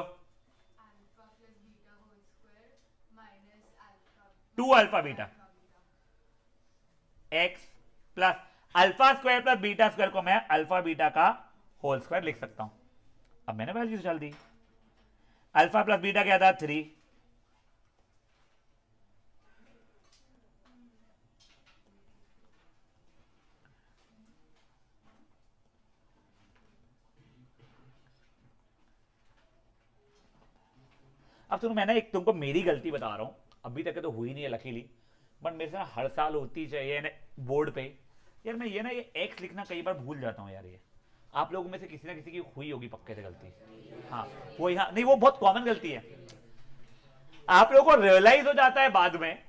S1: 2 alpha beta x plus alpha square plus beta square को मैं alpha beta का होल स्क्वायर लिख सकता हूं। अब मैंने वैल्यूज डाल दी, अल्फा प्लस बीटा क्या था 3, अब सुनो मैं ना एक तुमको मेरी गलती बता रहा हूं, अभी तक तो हुई नहीं है लकीली, बट मेरे साथ हर साल होती चाहिए बोर्ड पे यार। मैं ये ना ये एक्स लिखना कई बार भूल जाता हूँ यार, ये आप लोगों में से किसी ना किसी की हुई होगी पक्के से गलती। हाँ वही, हाँ नहीं वो बहुत कॉमन गलती है, आप लोगों को रियलाइज हो जाता है बाद में,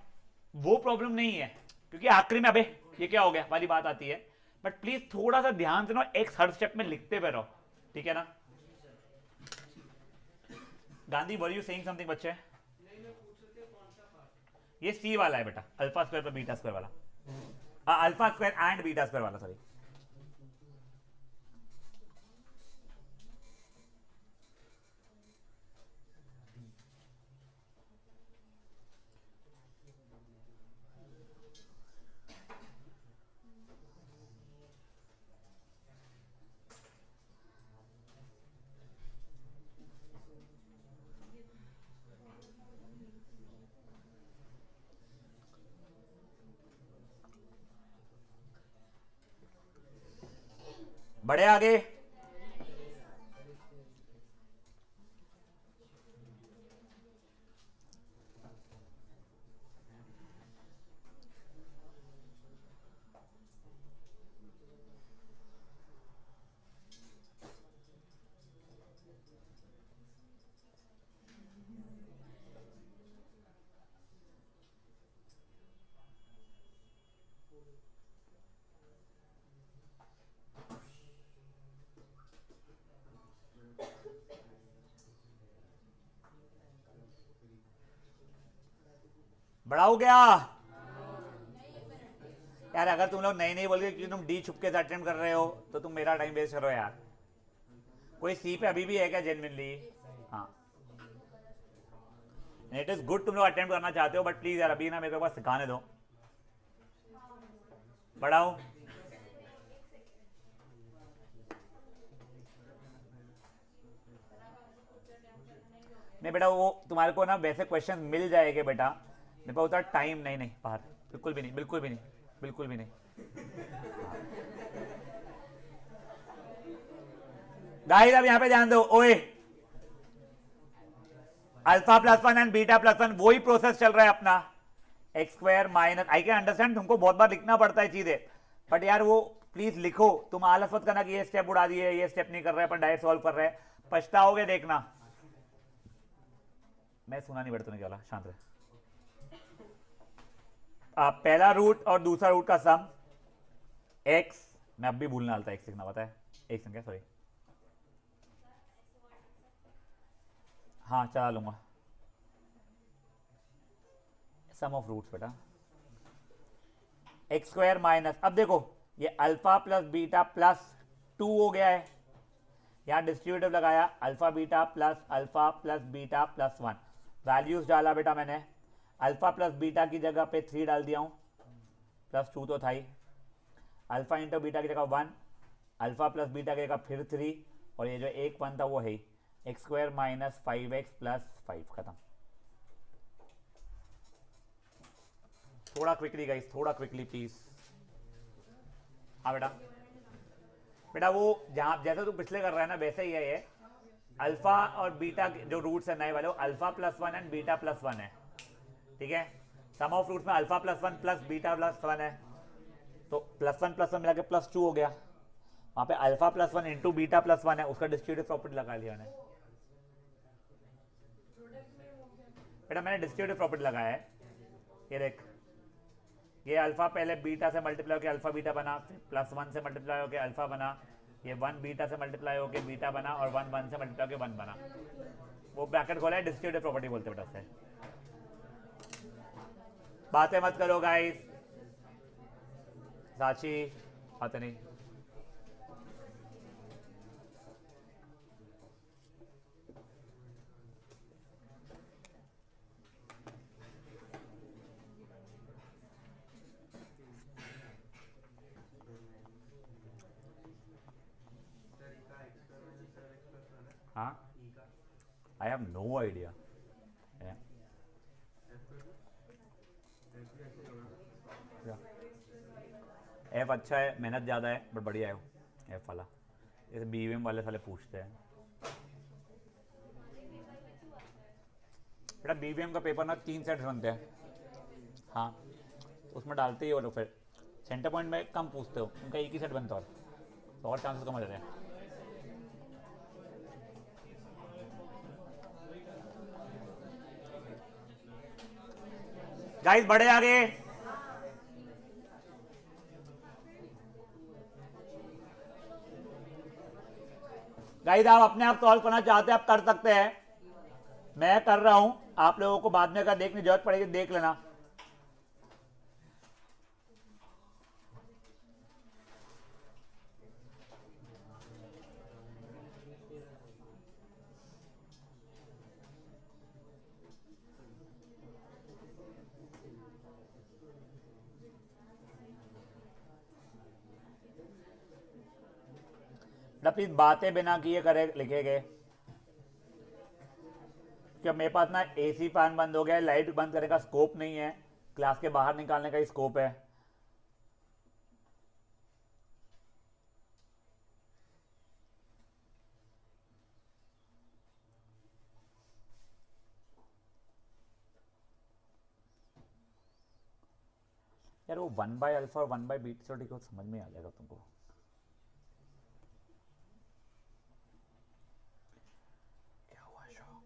S1: वो प्रॉब्लम नहीं है, क्योंकि आखिरी में अबे ये क्या हो गया वाली बात आती है। बट प्लीज थोड़ा सा ध्यान से ना एक्स हर स्टेप में लिखते हुए रहो, ठीक है ना। Gandhi were you saying something बच्चे? ये सी वाला है बेटा, अल्फा स्क्वायर पर बीटा स्क्वायर वाला, alpha square and beta square वाला, सॉरी। बड़े आगे, बड़ा हो गया यार। अगर तुम लोग नई बोल के क्योंकि तुम डी छुपके से अटेम्प्ट कर रहे हो तो तुम मेरा टाइम वेस्ट करो यार। कोई सी पे अभी भी है क्या जेन्युइनली? हाँ इट इज गुड तुम लोग अटेम्प्ट करना चाहते हो, बट प्लीज यार अभी ना मेरे को पास सिखाने दो। बढ़ाओ नहीं बेटा, वो तुम्हारे को ना वैसे क्वेश्चन मिल जाएंगे बेटा, मेरे पास उतना टाइम नहीं। नहीं बाहर, बिल्कुल भी नहीं, बिल्कुल भी नहीं, बिल्कुल भी नहीं। गाइस अब यहाँ पे ध्यान दो, ओए alpha plus one and beta plus one, वही प्रोसेस चल रहा है अपना। X square minus, I can understand तुमको बहुत बार लिखना पड़ता है चीजें, बट यार वो प्लीज लिखो, तुम आलस मत करना कि ये स्टेप उड़ा दिए, ये स्टेप नहीं कर रहे, अपन डायरेक्ट सॉल्व कर रहे हैं, पछताओगे देखना। मैं सुना नहीं, बड़े क्या बोला, शांत रहे। पहला रूट और दूसरा रूट का सम एक्स, मैं अब भी भूलना डालता, एक्स लिखना पता है, एक संख्या सॉरी, हाँ चला लूंगा, सम ऑफ रूट्स बेटा, एक्स स्क्वायर माइनस, अब देखो ये अल्फा प्लस बीटा प्लस 2 हो गया है, यहां डिस्ट्रीब्यूटिव लगाया, alpha plus beta plus 1, values डाला बेटा मैंने, अल्फा प्लस बीटा की जगह पे 3 डाल दिया हूं, प्लस 2 तो था ही, अल्फा इंटू बीटा की जगह 1, अल्फा प्लस बीटा की जगह फिर 3, और ये जो एक 1 था वो है x square minus 5x plus 5, खत्म। थोड़ा क्विकली गाइस, थोड़ा क्विकली प्लीज। हाँ बेटा, बेटा वो जहां जैसे तू पिछले कर रहा है ना वैसे ही है ये, अल्फा और बीटा जो रूट्स है नए वाले, alpha plus 1 and beta plus 1 है, ठीक है। सम ऑफ रूट्स में alpha plus 1 plus beta plus 1 है, तो प्लस 1 मिला के प्लस 2 हो गया, वहां पे alpha plus 1 into beta plus 1 है, उसका डिस्ट्रीब्यूटिव प्रॉपर्टी लगा लिया मैंने। बेटा मैंने डिस्ट्रीब्यूटिव प्रॉपर्टी लगाया है, ये देख, ये अल्फा पहले बीटा से मल्टीप्लाई होकर अल्फा बीटा बना, फिर प्लस 1 से मल्टीप्लाई होकर अल्फा बना, ये 1 बीटा से मल्टीप्लाई होकर बीटा बना, और 1 1 से मल्टीप्लाई होकर 1 बना, वो ब्रैकेट खोला है, डिस्ट्रीब्यूटिव प्रॉपर्टी बोलते बेटा से। बातें मत करो गाइस, साची बातें नहीं। हाँ, I have no idea, F अच्छा है, मेहनत ज़्यादा है, बट बढ़िया है एफ वाला, जैसे बीवीएम वाले साले पूछते हैं। बेटा बीवीएम का पेपर ना 3 सेट्स बनते हैं, हाँ उसमें डालते ही, और फिर सेंटर पॉइंट में कम पूछते हो, उनका एक ही सेट बनता है, तो और चांसेस कम हो जाते हैं। गाइस बढ़े आगे, गाइस आप अपने आप सॉल्व करना चाहते हैं आप कर सकते हैं, मैं कर रहा हूं, आप लोगों को बाद में अगर देखने की जरूरत पड़ेगी देख लेना। प्लीज बातें बिना किए करे लिखे गए, कि मेरे पास ना एसी फैन बंद हो गया है, लाइट बंद करने का स्कोप नहीं है, क्लास के बाहर निकालने का ही स्कोप है। यार वो 1 बाय अल्फा और 1 बाय बीटा को समझ में आ जाएगा तुमको। क्या हुआ शौक?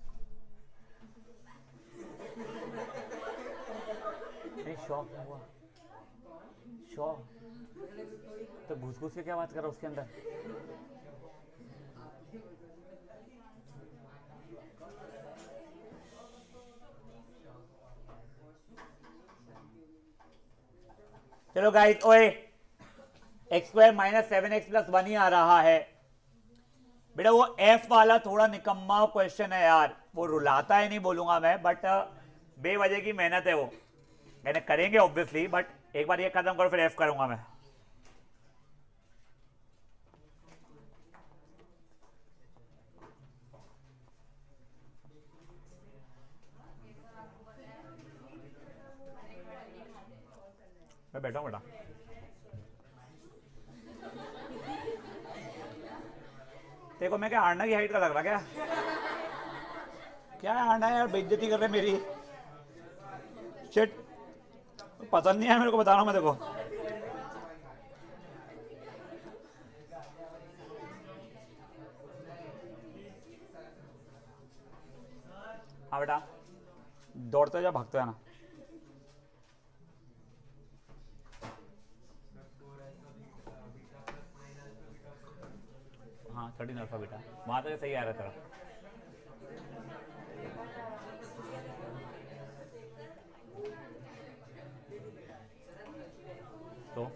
S1: नहीं शौक क्या हुआ? शौक तो घुस घुस के क्या बात कर रहा उसके अंदर? चलो गाइस, ओए x square minus 7x plus 1 ही आ रहा है बेटा, वो एफ वाला थोड़ा निकम्मा क्वेश्चन है यार, वो रुलाता है नहीं बोलूंगा मैं, बट बेवजह की मेहनत है वो, मैंने करेंगे ऑब्वियसली, बट एक बार ये खत्म करो फिर एफ करूंगा मैं। मैं बैठा हूँ बेटा, देखो मैं क्या आरना की हाइट का लग रहा क्या? क्या आना है यार, बेइज्जती कर रहे मेरी। शिट, पसंद नहीं है मेरे को, बता रहा हूँ मैं देखो। हाँ बेटा, दौड़ते जा भागते जाना। हाँ 13 अल्फा बेटा, वहाँ तक सही आ रहा था। तो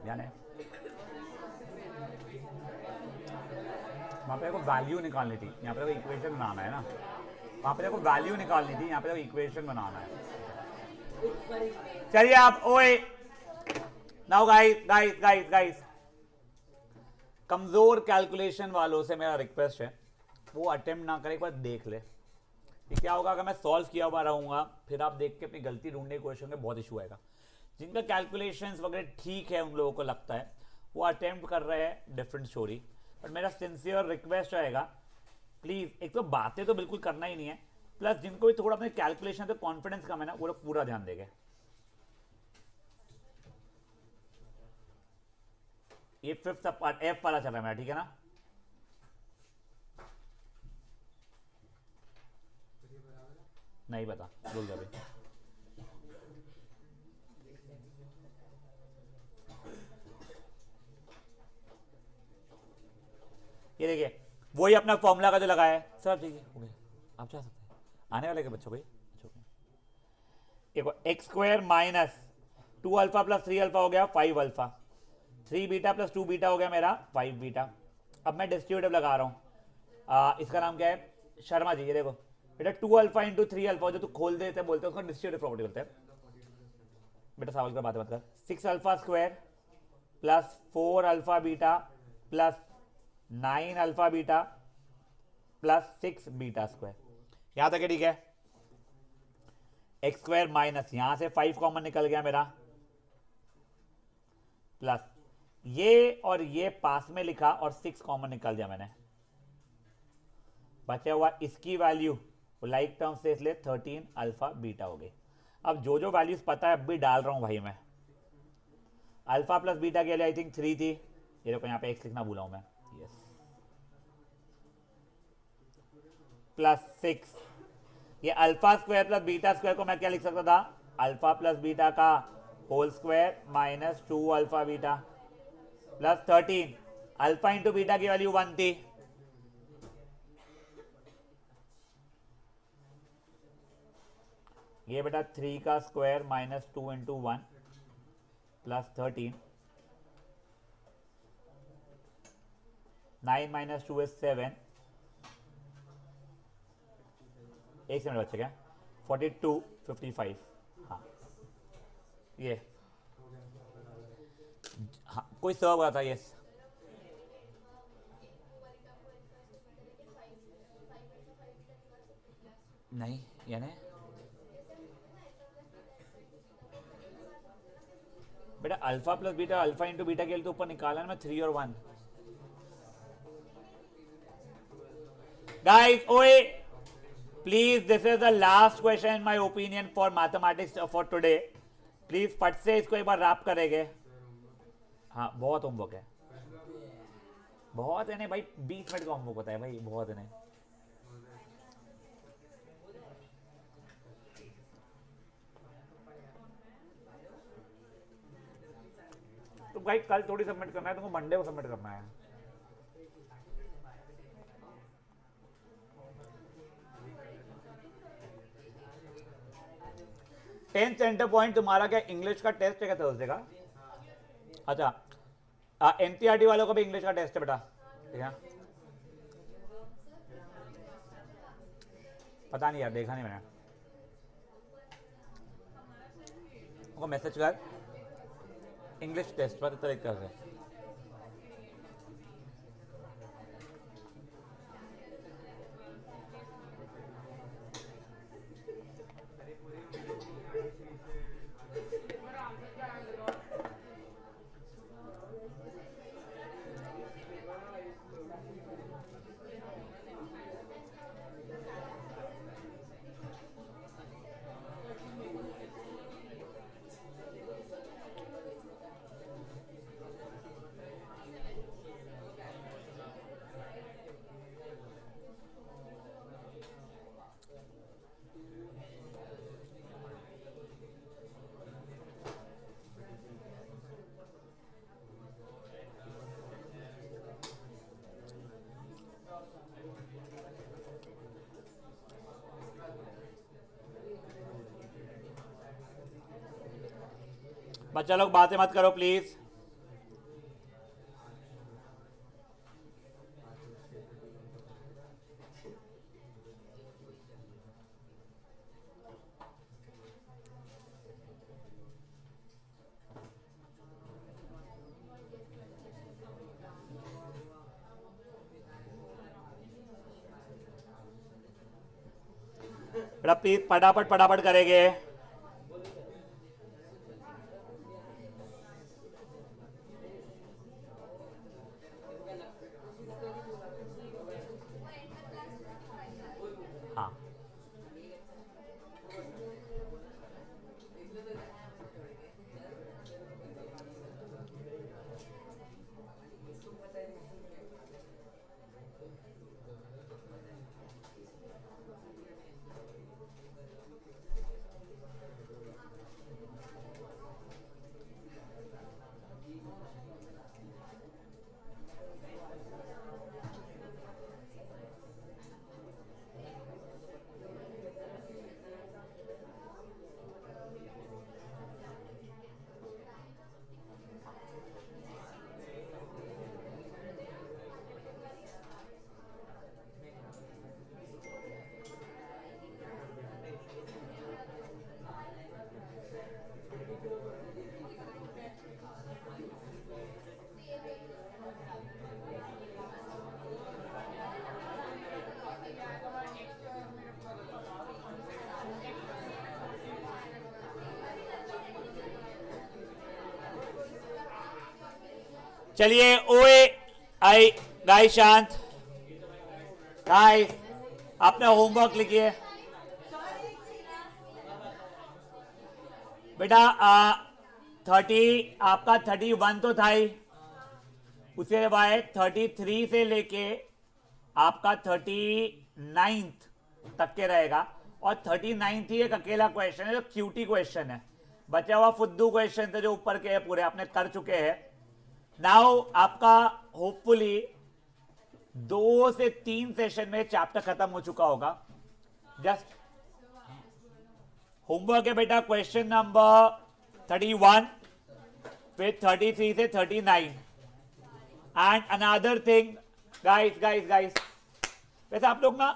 S1: ध्यान है, वहाँ पे देखो वैल्यू निकालनी थी, यहाँ पे देखो इक्वेशन बनाना है ना। वहाँ पे देखो वैल्यू निकालनी थी, यहाँ पे देखो इक्वेशन बनाना है। चलिए आप, ओए now guys guys guys guys, कमजोर कैलकुलेशन वालों से मेरा रिक्वेस्ट है, वो अटेम्प्ट ना करे, एक बार देख ले ये क्या होगा। अगर मैं सॉल्व किया हुआ रहूंगा, फिर आप देख के अपनी गलती ढूंढने की कोशिश करेंगे, बहुत इशू आएगा। जिनका कैलकुलेशंस वगैरह ठीक है, उन लोगों को लगता है वो अटेम्प्ट कर रहे हैं, डिफरेंट स्टोरी। बट मेरा सिंसियर रिक्वेस्ट रहेगा, प्लीज एक तो बातें तो बिल्कुल करना ही नहीं है, प्लस जिनको भी थोड़ा अपने कैलकुलेशन पे कॉन्फिडेंस कम है ना, वो लोग पूरा ध्यान देंगे। ये फिफ्थ पार्ट एफ वाला चल रहा है मेरा, ठीक है ना। नहीं पता, भूल गया भाई। ये देखिए, वही अपना फॉर्मूला का जो लगाया है, सब ठीक है, हो गया, आप जा सकते हैं आने वाले के बच्चों भाई। देखो x square minus 2 alpha plus 3 alpha हो गया 5 अल्फा, 3 बीटा प्लस 2 बीटा हो गया मेरा 5 बीटा। अब मैं डिस्ट्रीब्यूटिव लगा रहा हूँ, इसका नाम क्या है, शर्मा जी। ये देखो बेटा 2 अल्फा इंटू 3 अल्फा, जो तू खोल देते बोलते हैं उसको डिस्ट्रीब्यूटिव प्रॉपर्टी बोलते हैं। बेटा सवाल का बात मत कर। 6 alpha square plus 4 alpha beta plus 9 alpha beta plus 6 beta square, यहां तक है ठीक है। एक्स स्क्वायर माइनस, यहां से 5 कॉमन निकल गया मेरा, प्लस ये और ये पास में लिखा और 6 कॉमन निकल दिया मैंने, बचा हुआ इसकी वैल्यू लाइक टर्म से इसलिए 13 अल्फा बीटा हो गई। अब जो जो वैल्यूज पता है अब भी डाल रहा हूं भाई मैं। अल्फा प्लस बीटा के लिए आई थिंक 3 थी, ये देखो यहाँ पे एक्स लिखना भूला हूं मैं, यस, प्लस 6। ये alpha square plus beta square को मैं क्या लिख सकता था, अल्फा प्लस बीटा का whole square minus 2 alpha beta plus 13। Alpha into beta की वैल्यू 1 थी, ये बेटा 3 का square minus 2 into 1 plus 13, 9 minus 2 is 7, एक सेकंड बच्चे क्या 42 55, हाँ ये, हाँ कोई सर्व हुआ था, यस। नहीं यानी बेटा alpha plus beta, alpha into beta के लिए तो ऊपर निकाला ना मैं 3 और 1। गाइस ओए please, this is the last question in my opinion for mathematics for today. Please फट से इसको एक बार रैप करेंगे। हाँ बहुत होमवर्क है, बहुत है नहीं भाई, 20 मिनट का होमवर्क होता है भाई, बहुत है नहीं। तो भाई कल थोड़ी सबमिट करना है तुमको, मंडे को सबमिट करना है। टेंथ सेंटर पॉइंट तुम्हारा क्या इंग्लिश का टेस्ट है क्या थर्सडे का? अच्छा एनसीईआरटी वालों का भी इंग्लिश का टेस्ट है बेटा, ठीक है। पता नहीं यार, देखा नहीं मैंने। उनको मैसेज कर, इंग्लिश टेस्ट पर तरीके से। बच्चा लोग बातें मत करो प्लीज। बेटा प्लीज फटाफट फटाफट करेंगे। हाँ चलिए, ओए आई गाइस शांत। गाइस अपना होमवर्क लिखिए बेटा। 30 आपका 31 तो था ही, उसे बाद 33 से लेके आपका 39 तक के रहेगा। और 39 ही एक अकेला क्वेश्चन है जो क्यूटी क्वेश्चन है। बचा हुआ फुद्दू क्वेश्चन थे जो ऊपर के है पूरे आपने कर चुके हैं। नाउ आपका होपफुली 2 से 3 सेशन में चैप्टर खत्म हो चुका होगा। जस्ट होमवर्क है बेटा, क्वेश्चन नंबर 31 फिर 33 से 39 एंड अनदर थिंग गाइस वैसे आप लोग ना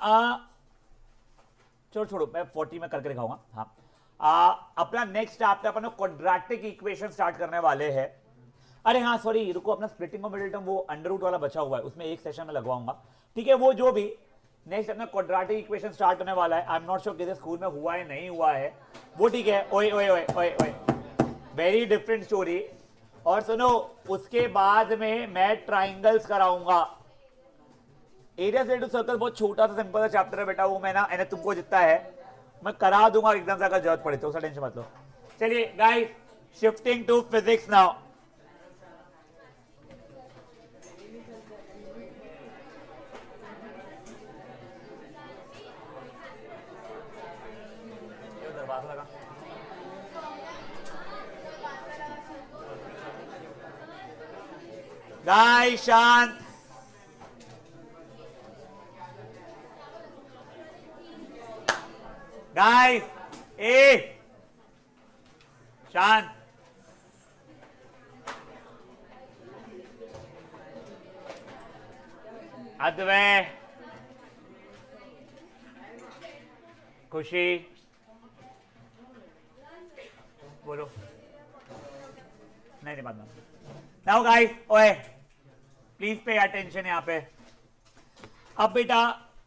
S1: छोड़ो मैं 40 में करके दिखाऊंगा। हाँ अपना नेक्स्ट आपका अपन क्वाड्रेटिक इक्वेशन स्टार्ट करने वाले हैं। अरे हाँ सॉरी रुको, अपना स्प्लिटिंग ऑफ मिडिल टर्म वो अंडर रूट वाला बचा हुआ है, उसमें एक सेशन में लगवाऊंगा। ठीक है, वो जो भी नेक्स्ट अपना क्वाड्रेटिक इक्वेशन स्टार्ट होने वाला है। आई एम नॉट श्योर किसी स्कूल में हुआ है नहीं हुआ है वो। ठीक है, ओए ओए ओए ओए ओए वेरी डिफरेंट स्टोरी। और सुनो उसके बाद में मैं ट्राइंगल्स कराऊंगा। एरिया से टू सर्कल बहुत छोटा सा सिंपल सा चैप्टर है बेटा, वो मैं ना तुमको जितना है मैं करा दूंगा एकदम से अगर जरूरत पड़े तो, उसका टेंशन मत लो। चलिए guys shifting to physics now. Guys शांत, गाइस ए शांत। अद्वै खुशी बोलो, नहीं बात ना। नाउ गाइस, ओए प्लीज पे अटेंशन यहाँ पे। अब बेटा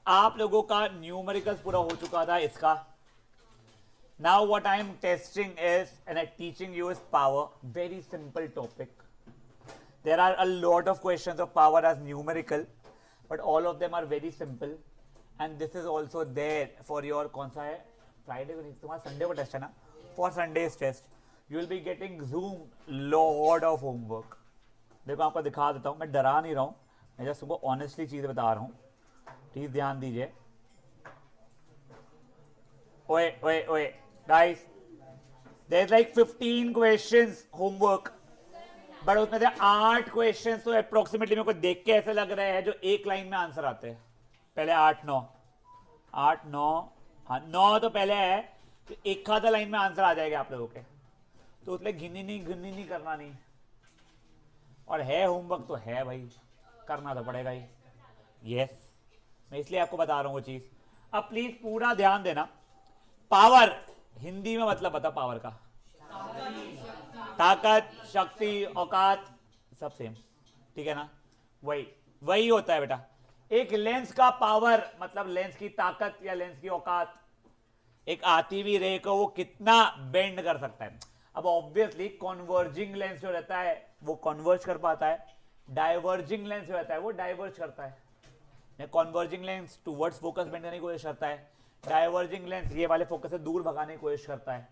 S1: आप लोगों का न्यूमेरिकल्स पूरा हो चुका था इसका। Now what I am testing is and I teaching you is power, very simple topic. There are a lot of questions of power as numerical, but all of them are very simple. And this is also there for your कौन सा है Friday को नहीं, तुम्हारा Sunday को test है ना, for Sundays test you will be getting zoom lot of homework. देखो आपको दिखा देता हूँ, मैं डरा नहीं रहा हूँ, मैं जस्ट तुमको ऑनेस्टली चीज़ बता रहा हूँ, प्लीज ध्यान दीजिए. ओए ओए ओए guys, there is like 15 questions homework, but उसमें से 8 क्वेश्चन तो अप्रोक्सीमेटली मेरे को देख के ऐसे लग रहे हैं जो एक लाइन में आंसर आते हैं. पहले 8 9 8 9, हाँ 9 तो पहले है, तो एक आधा लाइन में आंसर आ जाएगा आप लोगों के, तो उसमें घिनी नहीं करना नहीं. और है होमवर्क तो है भाई, करना तो पड़ेगा ही. यस, मैं इसलिए आपको बता रहा हूँ वो चीज. अब प्लीज पूरा ध्यान देना. पावर हिंदी में मतलब बता, पावर का ताकत, शक्ति, औकात सब सेम, ठीक है ना. वही होता है बेटा. एक लेंस का पावर मतलब लेंस की ताकत या लेंस की औकात. एक आती हुई रे को वो कितना बेंड कर सकता है. अब ऑब्वियसली कॉन्वर्जिंग लेंस जो रहता है वो कॉन्वर्ज कर पाता है, डाइवर्जिंग लेंस जो रहता है वो डाइवर्ज करता है. Converging lens towards focus bend करने की कोशिश करता है, डाइवर्जिंग लेंस ये वाले फोकस से दूर भगाने की कोशिश करता है.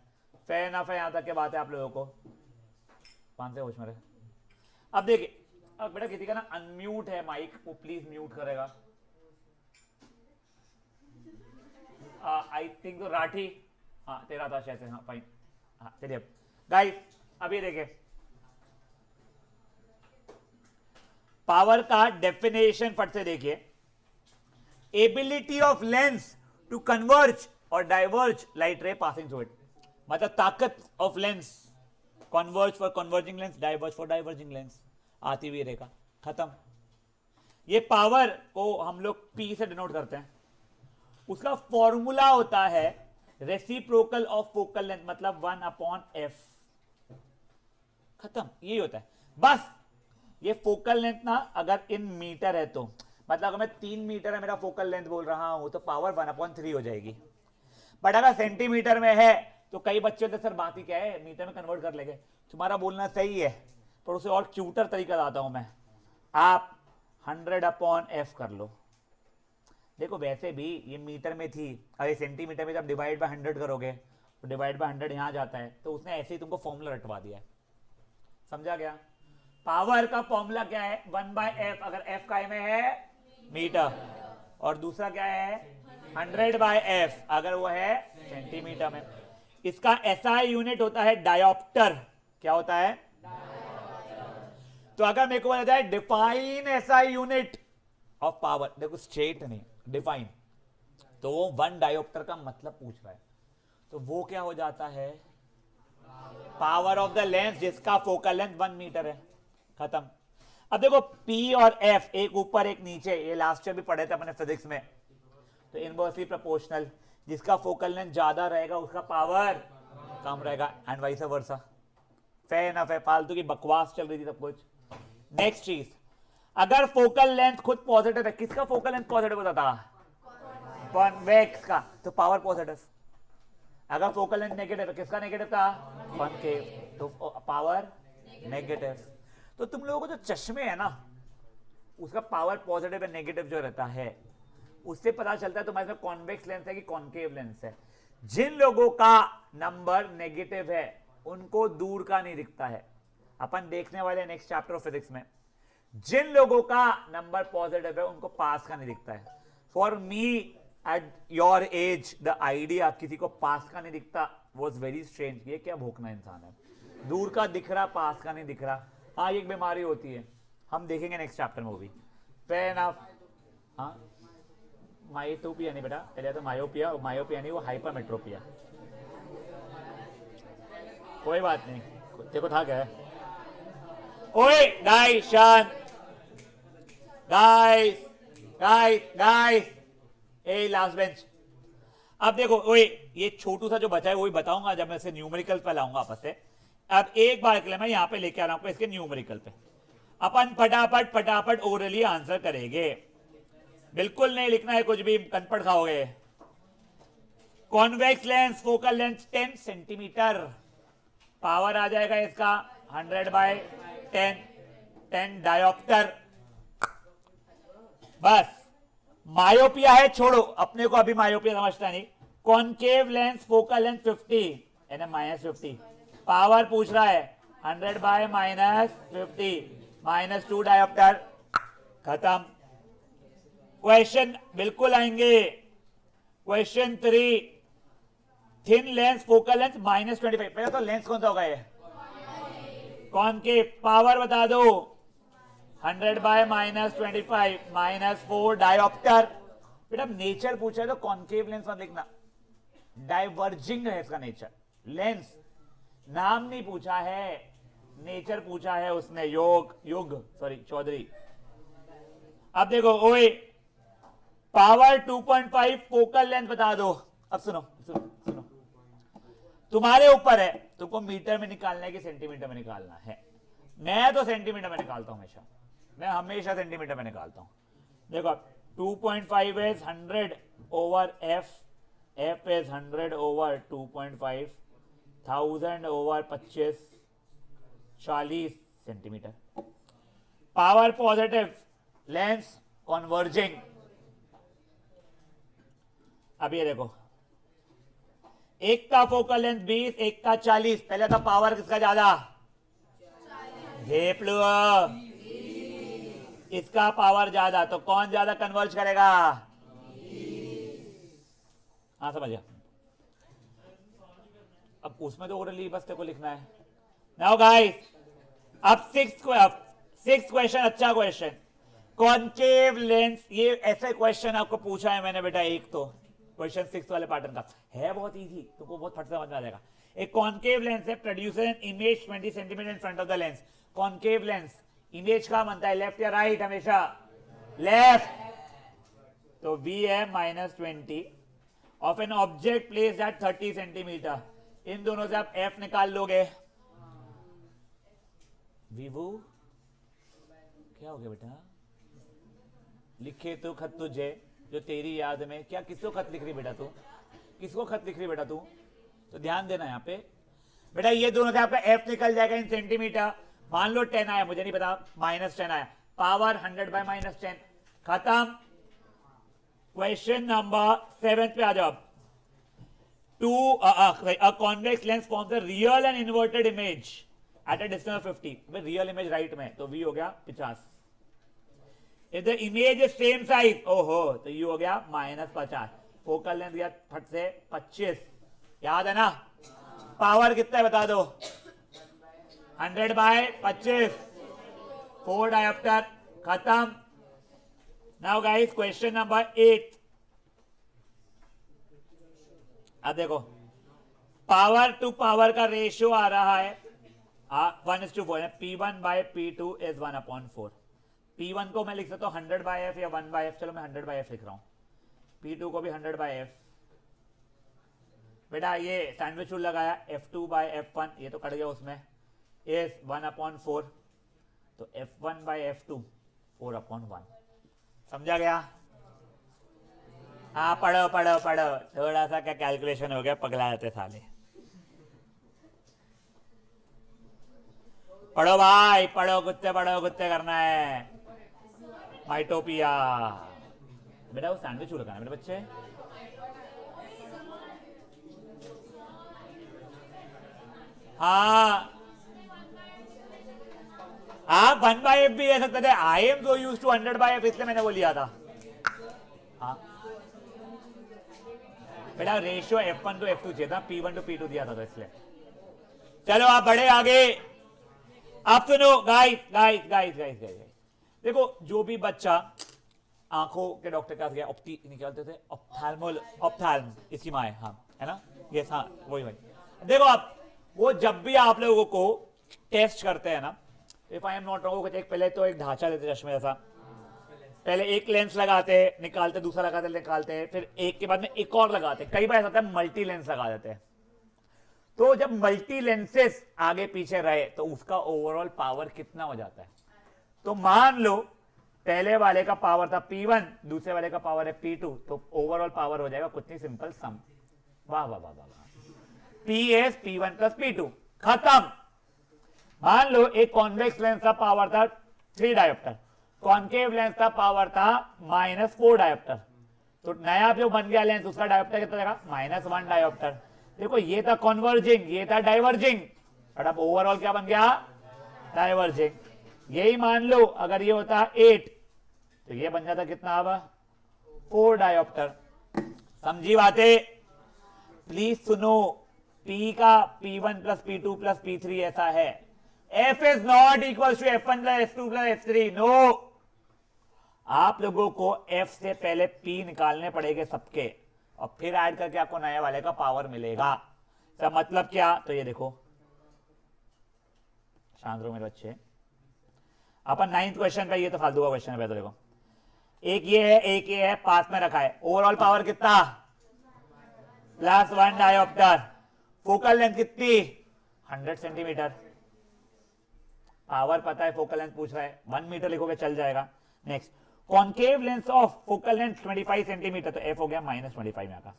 S1: फेयर इनफ है, यहां तक की बात है आप लोगों को. 5 से होश में रहे. अब देखिए, अब बेटा किसी का ना अनम्यूट है माइक, वो प्लीज म्यूट करेगा. आई थिंक तो राठी, हाँ तेरा था शायद से, हाँ फाइन. हाँ चलिए अब गाइस, अब ये देखिए पावर का डेफिनेशन फट से देखिए. Ability of lens to converge और diverge light ray passing through it. मतलब ताकत of lens, converge for converging lens, diverge for diverging lens, आती हुई रेखा, खत्म. ये पावर को हम लोग P से डिनोट करते हैं. उसका फॉर्मूला होता है रेसिप्रोकल ऑफ फोकल लेंथ, मतलब 1/f. खत्म, यही होता है बस. ये फोकल लेंथ ना अगर इन मीटर है तो, मतलब अगर मैं 3 मीटर है मेरा फोकल लेंथ बोल रहा हूं तो पावर 1/3 हो जाएगी. बट अगर सेंटीमीटर में है तो कई बच्चे होते सर बात ही क्या है, मीटर में कन्वर्ट कर लेंगे. तुम्हारा बोलना सही है, पर उसे और क्यूटर तरीका बताता हूं मैं. आप 100/f कर लो. देखो वैसे भी ये मीटर में थी, अरे सेंटीमीटर में जब डिवाइड बाय 100 करोगे तो डिवाइड बाय 100 यहां जाता है, तो उसने ऐसे ही तुमको फॉर्मूला रटवा दिया है. समझा गया. पावर का फॉर्मूला क्या है, 1/f. अगर f काय में है मीटर, और दूसरा क्या है 100/f अगर वो है सेंटीमीटर में. इसका SI यूनिट होता है डायोप्टर. क्या होता है, तो अगर मेरे को बोला जाए define SI unit of power, देखो स्ट्रेट नहीं डिफाइन, तो वो 1 डायोप्टर का मतलब पूछ रहा है, तो वो क्या हो जाता है, पावर ऑफ द लेंस जिसका फोकल लेंथ 1 मीटर है. खत्म. अब देखो P और F एक ऊपर एक नीचे, ये लास्ट ईयर भी पढ़े थे अपने फिजिक्स में, तो इनवर्सली प्रोपोर्शनल. जिसका फोकल लेंथ ज्यादा रहेगा उसका पावर कम रहेगा, and vice versa. Fair enough है, फालतू की बकवास चल रही थी सब कुछ. नेक्स्ट चीज, अगर फोकल लेंथ खुद पॉजिटिव है, किसका फोकल लेंथ पॉजिटिव होता था, कॉन्वेक्स का, तो पावर पॉजिटिव. अगर फोकल लेंथ नेगेटिव है, किसका नेगेटिव था, कॉनकेव, तो पावर नेगेटिव. तो तुम लोगों को जो चश्मे है ना उसका पावर पॉजिटिव या नेगेटिव जो रहता है उससे पता चलता है तुम्हारे में कॉन्वेक्स लेंस है कि कॉनकेव लेंस है. जिन लोगों का नंबर नेगेटिव है उनको दूर का नहीं दिखता है, अपन देखने वाले नेक्स्ट चैप्टर ऑफ फिजिक्स में. जिन लोगों का नंबर पॉजिटिव है उनको पास का नहीं दिखता है. For me at your age the idea किसी को पास का नहीं दिखता वॉज वेरी स्ट्रेंज. ये क्या भोंकना इंसान है, दूर का दिख रहा पास का नहीं दिख रहा. हाँ ये एक बीमारी होती है, हम देखेंगे नेक्स्ट चैप्टर में वो भी. Fair enough. हाँ मायोपिया नहीं बेटा, पहले तो मायोपिया, मायोपिया नहीं वो हाइपरमेट्रोपिया. कोई बात नहीं, देखो था क्या है. ओए गाइस शांत, गाइस गाइस गाइस, ए लास्ट बेंच. अब देखो ओए, ये छोटू सा जो बचा है वही बताऊंगा जब मैं इसे न्यूमेरिकल पे लाऊंगा आपस से। अब एक बार के लिए मैं यहां पे लेके आ रहा हूं इसके न्यूमेरिकल पे, अपन फटाफट फटाफट ओरली आंसर करेंगे, बिल्कुल नहीं लिखना है कुछ भी, कनपट खाओगे। Convex lens focal length 10 centimetre, power आ जाएगा इसका 100/10, 10 डायोप्टर। बस मायोपिया है छोड़ो, अपने को अभी मायोपिया समझता नहीं। कॉन्केव लेंस फोकल लेंथ 50 यानी -50, पावर पूछ रहा है 100/-50, -2 डायोप्टर, खत्म। क्वेश्चन बिल्कुल आएंगे। Question 3, thin lens focal length -25, पहले तो लेंस कौन सा होगा ये, कॉन्केव, पावर बता दो 100/-25, -4 डायोप्टर। बेटा नेचर पूछा है तो कॉन्केव लेंस मत लिखना, डाइवर्जिंग है इसका नेचर। लेंस नाम नहीं पूछा है, नेचर पूछा है उसने, चौधरी। अब देखो ओए, पावर 2.5, फोकल लेंथ बता दो। अब सुनो सुनो सुनो, तुम्हारे ऊपर है, तुमको मीटर में निकालना है कि सेंटीमीटर में निकालना है। मैं तो सेंटीमीटर में निकालता हूं हमेशा, मैं हमेशा सेंटीमीटर में निकालता हूं। देखो 2.5 is 100/f, f is 100/2.5, 1000/25, 40 centimetre. Power positive, lens converging. अब ये देखो, एक का फोकल लेंथ 20, एक का 40, पहले तो पावर किसका ज्यादा, घेप लो, इसका पावर ज्यादा, तो कौन ज्यादा कन्वर्ज करेगा, हाँ समझ गया। अब उसमें तो ओरली बस तेरे को लिखना है। नाउ गाइस, अब सिक्स क्वेश्चन, अच्छा क्वेश्चन, कॉन्केव लेंस। ये ऐसे क्वेश्चन आपको पूछा है मैंने बेटा, एक तो क्वेश्चन 6 वाले पैटर्न का है, बहुत इजी, तुमको बहुत फट से समझ में आ जाएगा। एक कॉन्केव लेंस है, producer an image 20 centimetre in front of the lens. Concave lens, image का बनता है लेफ्ट या राइट, हमेशा लेफ्ट, तो v है -20 of an object placed at 30 centimetre. इन दोनों से आप f निकाल लोगे। विवो क्या हो गया बेटा, लिखे तो खत तुझे जो तेरी याद में, क्या किसको खत लिख रही बेटा तू, किसको खत लिख रही बेटा तू, तो ध्यान देना यहां पे बेटा। ये दोनों से आपका f निकल जाएगा इन सेंटीमीटर। मान लो 10 आया, मुझे नहीं पता, -10 आया, पावर 100/-10, खत्म। क्वेश्चन नंबर 7 पे आ जाओ। A convex lens forms a real and inverted image at a distance of 50. Real image right में, तो v हो गया 50। If the image is same size, ओहो, तो u हो गया -50। फोकल लेंथ दिया फट से 25, याद है ना। पावर कितना है बता दो, 100/25, 4 डायोप्टर, खत्म। Now guys question number 8। अब देखो, पावर टू पावर का रेशियो आ रहा है 1:4, P1/P2 इज 1/4। P1 को मैं लिख सकता हूं 100/f या 1/f, चलो मैं 100/f लिख रहा हूं, P2 को भी 100/f। बेटा ये सैंडविच रूल लगाया, F2/F1, ये तो कट गया उसमें, इज 1/4, तो F1/F2 4/1। समझा गया। हाँ पढ़ो पढ़ो पढ़ो, थोड़ा सा क्या कैलकुलेशन हो गया, पगला जाते साले। पढ़ो भाई पढ़ो, गुत्ते करना है। माइटोपिया बेटा, वो सैंडविच लगाना है मेरे बच्चे। हाँ आप 1/f भी ले सकते थे, I am so used to 100/f, इसलिए मैंने वो लिया था। हाँ बेटा रेशियो F1 to F2 चाहिए था, P1 to P2 दिया था तो इसलिए। चलो आप बढ़े आगे। अब सुनो गाइस, देखो जो भी बच्चा आंखों के डॉक्टर के पास गया, ऑप्टी निकालते थे, ऑप्थाल्म इसकी माँ है, हाँ है ना, ये हाँ वही। देखो आप, वो जब भी आप लोगों को टेस्ट करते हैं ना, if I am not wrong, एक पहले तो एक ढांचा देते चश्मे जैसा, पहले एक लेंस लगाते निकालते, दूसरा लगाते निकालते, फिर एक के बाद में एक और लगाते, कई बार ऐसा होता है मल्टी लेंस लगा देते हैं। तो जब मल्टी लेंसेस आगे पीछे रहे तो उसका ओवरऑल पावर कितना हो जाता है? तो मान लो पहले वाले का पावर था P1, दूसरे वाले का पावर है P2, तो ओवरऑल पावर हो जाएगा कुछ नहीं, सिंपल सम। वाह वाह वाह वाह, PS P1 प्लस P2, खत्म। मान लो एक कॉन्वेक्स लेंस का पावर था 3 डायोप्टर, कॉन्केव लेंस का पावर था -4 डायोप्टर, तो नया जो बन गया लेंस उसका डायोप्टर कितना जाएगा? -1 डायोप्टर। देखो ये था कॉन्वर्जिंग, ये था डाइवर्जिंग, और अब ओवरऑल क्या बन गया? डाइवर्जिंग। यही मान लो अगर ये होता 8 तो ये बन जाता कितना? अब 4 डायोप्टर। समझी बातें? प्लीज सुनो, P का P1 plus P2 plus P3 ऐसा है, F is not equal to F1 plus F2 plus F3, no. आप लोगों को F से पहले P निकालने पड़ेंगे सबके, और फिर ऐड करके आपको नए वाले का पावर मिलेगा। इसका मतलब क्या? तो ये देखो, शांत रहो मेरे बच्चे, अपन 9th क्वेश्चन पे, ये तो फालतू का क्वेश्चन है। तो देखो, एक ये है, एक ये है, पास में रखा है, ओवरऑल पावर कितना? +1 डायोप्टर। फोकल लेंथ कितनी? 100 सेंटीमीटर। पावर पता है, फोकल लेंथ पूछ रहा है, 1 मीटर लिखोगे चल जाएगा। Next, concave lens of focal length 25 centimetre, तो F हो गया -25 में आका।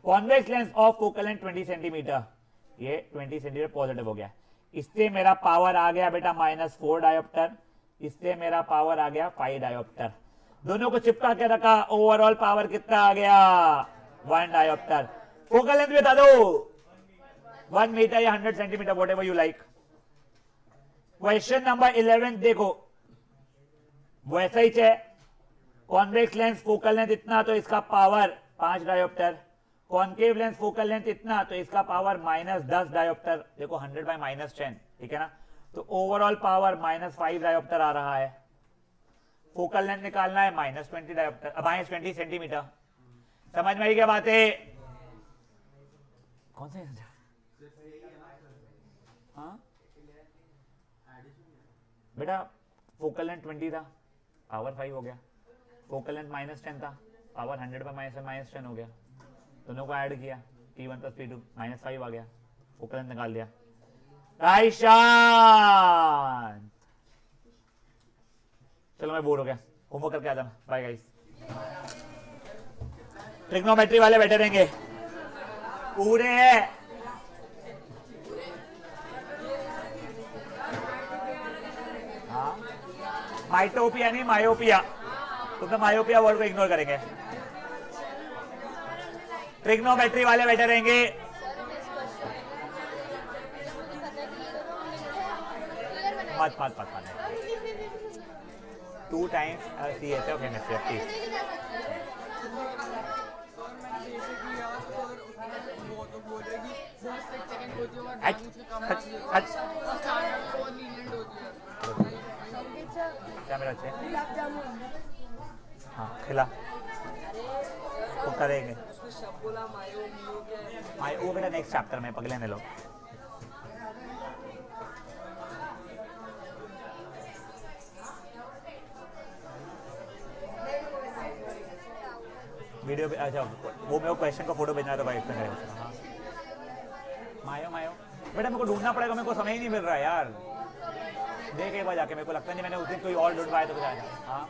S1: Convex lens of focal length 20 centimetre, ये 20 सेंटीमीटर पॉजिटिव हो गया। इससे मेरा पावर आ गया बेटा -4 डायोप्टर, इससे मेरा पावर आ गया 5 डायोप्टर। दोनों को चिपका के रखा, ओवरऑल पावर कितना आ गया? 1 डायोप्टर। फोकल लेंथ बता दो, 1 मीटर या 100 centimetre, what ever you like. Question number 11 देखो, वैसा ही है, कॉन्वेक्स लेंस फोकल लेंथ इतना, तो इसका power 5 dioptre. Concave lens focal length इतना, तो इसका पावर -10 डायोप्टर। देखो 100 बाय -10, ठीक है ना? तो ओवरऑल पावर -5 डायोप्टर आ रहा है। फोकल लेंथ निकालना है -20 डायोप्टर, -20 सेंटीमीटर। समझ में आई क्या बात है? कौन से? हाँ बेटा, फोकल लेंथ 20 था, पावर 5 हो गया। फोकल लेंथ -10 था, पावर 100 बाय -10 हो गया। दोनों को ऐड किया, P1 प्लस P2, -5 आ गया, फोकल लेंथ निकाल दिया। शांत। चलो मैं बोर हो गया, होमवर्क करके आता हूं, बाय गाइस। ट्रिग्नोमेट्री वाले बैठे रहेंगे पूरे है। हाँ, माइटोपिया नहीं मायोपिया, तो मायोपिया वर्ड को इग्नोर करेंगे। ट्रिग्नोमेट्री वाले बैठे रहेंगे। मत मत मत मत 2 times CH of MSF, please. क्या मेरा अच्छे? हाँ खिला, वो करेंगे। वो बेटा नेक्स्ट चैप्टर में पगले ने लोग। वीडियो पे, अच्छा वो मेरे को क्वेश्चन का फोटो भेजना है तो भाई एक्सप्लेन करेगा। हाँ मायो मायो बेटा, मेरे को ढूंढना पड़ेगा, मेरे को समय ही नहीं मिल रहा है यार। देख एक बार जाके, मेरे को लगता नहीं मैंने उस दिन कोई और ढूंढवाया तो कुछ आया। हाँ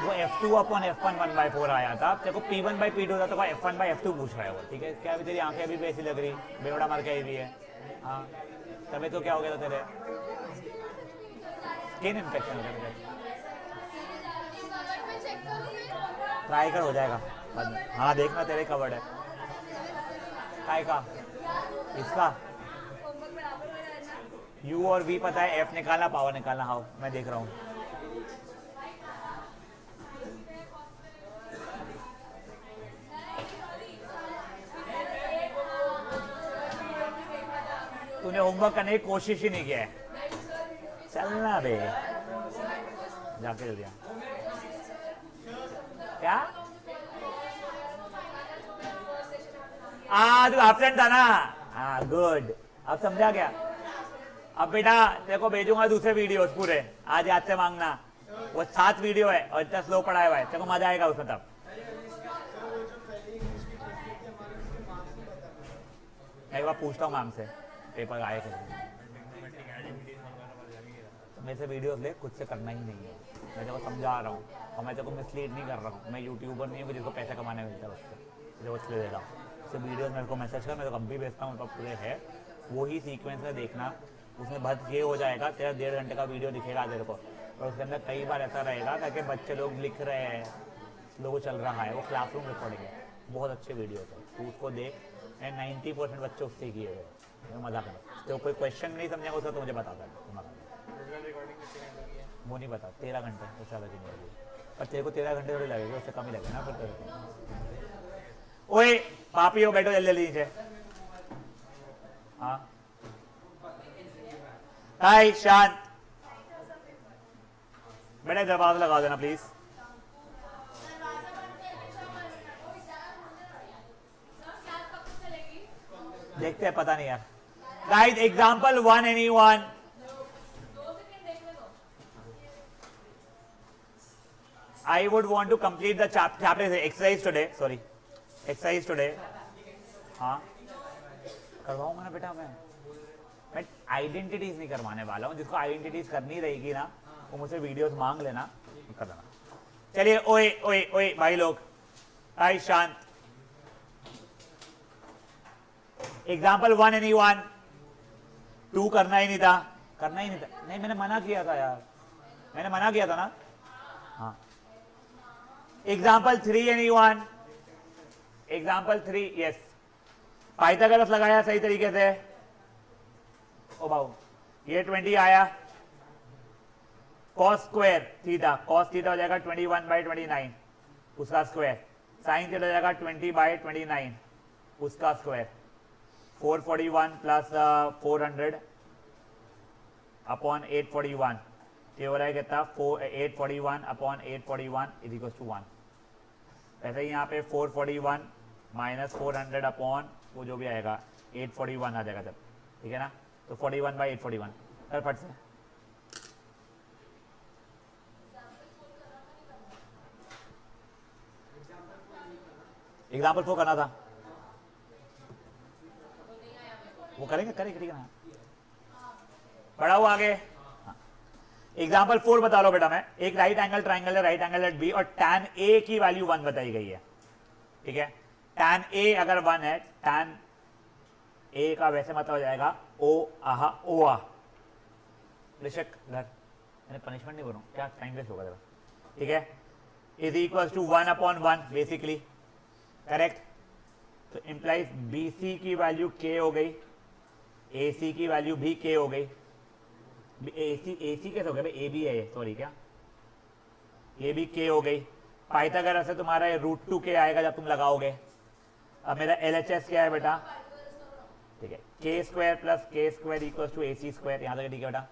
S1: वो F2 अपॉन F1 1/4 आया था। तेरे को P1 बाई P2 था, तो F1 बाई F2 पूछ रहा है वो, ठीक है? क्या अभी तेरी आंखें अभी भी ऐसी लग रही, बेवड़ा मार के आई हुई है। हाँ तभी तो क्या हो गया था तेरे? स्किन इन्फेक्शन हो गया। ट्राई कर, हो जाएगा बाद में। हाँ देखना तेरे कवर्ड है। काय का? इसका U और V पता है, F निकालना, पावर निकालना। हाँ मैं देख रहा हूँ। तूने होमवर्क करने की कोशिश ही नहीं किया है। चलना बे, जाके जल्दी। क्या तू एब्सेंट था ना? हाँ गुड, अब समझा क्या? अब बेटा तेरे को भेजूंगा दूसरे वीडियोस पूरे, आज याद से मांगना। वो 7 वीडियो है और इतना स्लो पढ़ाया हुआ है, तेरे को मजा आएगा उसमें तब। एक बार पूछता हूँ मैम से, पेपर आए थे तो मेरे से वीडियोस ले, खुद से करना ही नहीं है। मैं तेरे को समझा रहा हूँ और मैं तेरे को मिसलीड नहीं कर रहा हूँ। मैं यूट्यूबर नहीं हूँ जिसको पैसा कमाने मिलता है उससे, जो इसलिए दे रहा हूँ। उससे वीडियोस मेरे को मैसेज कर, मैं तो कब भी भेजता हूँ, मेरे पूरे है वही सीक्वेंस में देखना। उसमें बस ये हो जाएगा तेरा 1.5 घंटे का वीडियो दिखेगा तेरे को, और उसके अंदर कई बार ऐसा रहेगा ताकि बच्चे लोग लिख रहे हैं, लोगो चल रहा है, वो क्लासरूम रिकॉर्डिंग है, बहुत अच्छे वीडियो है, तू उसको देख। एंड 90% बच्चे उससे किए हुए, मजा कर। तो कोई क्वेश्चन नहीं समझेगा उसका तो मुझे बताता है, वो नहीं पता। 13 घंटे उससे अलग ही नहीं होगी, पर तेरे को 13 घंटे थोड़ी लगेगा, उससे कम ही लगेगा ना फिर तेरे को। ओए पापी हो, बैठो जल्दी जल्दी नीचे। हाँ हाय शांत, बेटा दरवाजा लगा देना प्लीज। देखते हैं, पता नहीं यार। Guys example 1 anyone. I would want to complete the chapter exercise today. Sorry, exercise today. हाँ करवाऊंगा ना बेटा, मैं आइडेंटिटीज नहीं करवाने वाला हूँ। जिसको आइडेंटिटीज करनी रहेगी ना वो मुझसे वीडियोस मांग लेना, कर देना। चलिए ओए ओए ओए भाई लोग, हाय शांत। Example 1 anyone. 2 करना ही नहीं था, करना ही नहीं था। नहीं मैंने मना किया था यार, मैंने मना किया था ना। हाँ example 3 anyone. Example 3 yes. Pythagoras लगाया सही तरीके से। ओ बाबू ये 20 आया, cos square theta, cos theta हो जाएगा 21/29 उसका स्क्वायर, साइन थीटा हो जाएगा 20/29 उसका स्क्वायर, 441 प्लस 400 अपॉन 841, ये हो रहा है कितना 841 अपॉन 841 इज इक्वल टू 1। ऐसे ही यहाँ पे 441 माइनस 400 अपॉन वो जो भी आएगा 841 आ जाएगा जब, ठीक है ना। तो 41/841 कर फट से। एग्जाम्पल 4 करना था, वो करेंगे करेंगे ठीक है ना। बढ़ा हुआ आगे। एग्जाम्पल 4 बता लो बेटा मैं। एक राइट एंगल ट्राइंगल है, राइट एंगल एट बी, और tan ए की वैल्यू 1 बताई गई है, ठीक है। tan ए अगर 1 है, tan ए का वैसे मतलब हो जाएगा ओ आहा ओ आ। ऋषक घर मैंने पनिशमेंट नहीं बोलूँ क्या, टाइम वेस्ट होगा जरा, ठीक है। Is equal to 1/1 basically, correct. तो इंप्लाइज BC की वैल्यू k हो गई, AC की वैल्यू भी k हो गई। AC कैसे हो गया भाई, ए बी है सॉरी, क्या ये भी k हो गई। पाइथागोरस से तुम्हारा ये √2k आएगा जब तुम लगाओगे। अब मेरा LHS क्या है बेटा, ठीक है, k square plus k square equals to AC square, यहाँ तक ठीक है बेटा।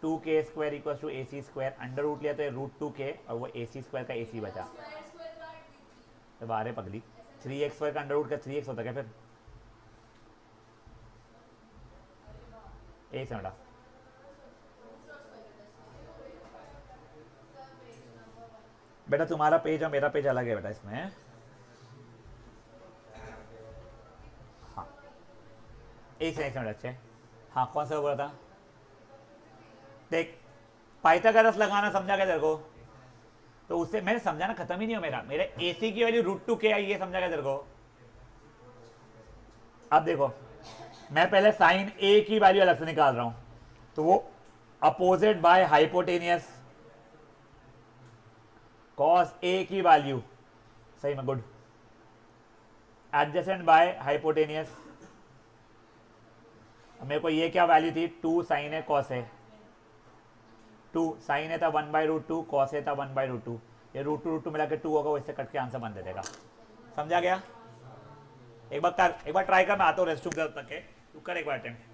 S1: 2k square equals to AC square, under root लिया तो √2k और वो AC स्क्वायर का AC बचा। तो बारे पगली 3x स्क्वायर का अंडर रूट का 3x होता क्या फिर, एक से बेटा। बेटा तुम्हारा पेज और मेरा पेज अलग है बेटा इसमें। हाँ एक से मिनट अच्छे। हाँ कौन सा बोला था, देख पाइथागोरस लगाना समझा क्या तेरे को, तो उससे मैंने समझाना खत्म ही नहीं हो मेरा। मेरे AC की वैल्यू √2k आई है, समझा क्या तेरे को। अब देखो मैं पहले साइन A की वैल्यू अलग से निकाल रहा हूं, तो वो opposite by hypotenuse, cos A की वैल्यू सही में गुड, एडजेसेंट बाय हाइपोटेनियस। मेरे को ये क्या वैल्यू थी, 2 sign A cos A, 2 sign ए था 1/√2, कॉस ए था 1/√2, ये √2 मिला के 2 होगा, वो इससे कट के आंसर बन दे देगा। समझा गया। एक बार कर, एक बार ट्राई कर, मैं आता हूँ रेस्ट रूम तक है, तू कर एक बार अटेम्प्ट।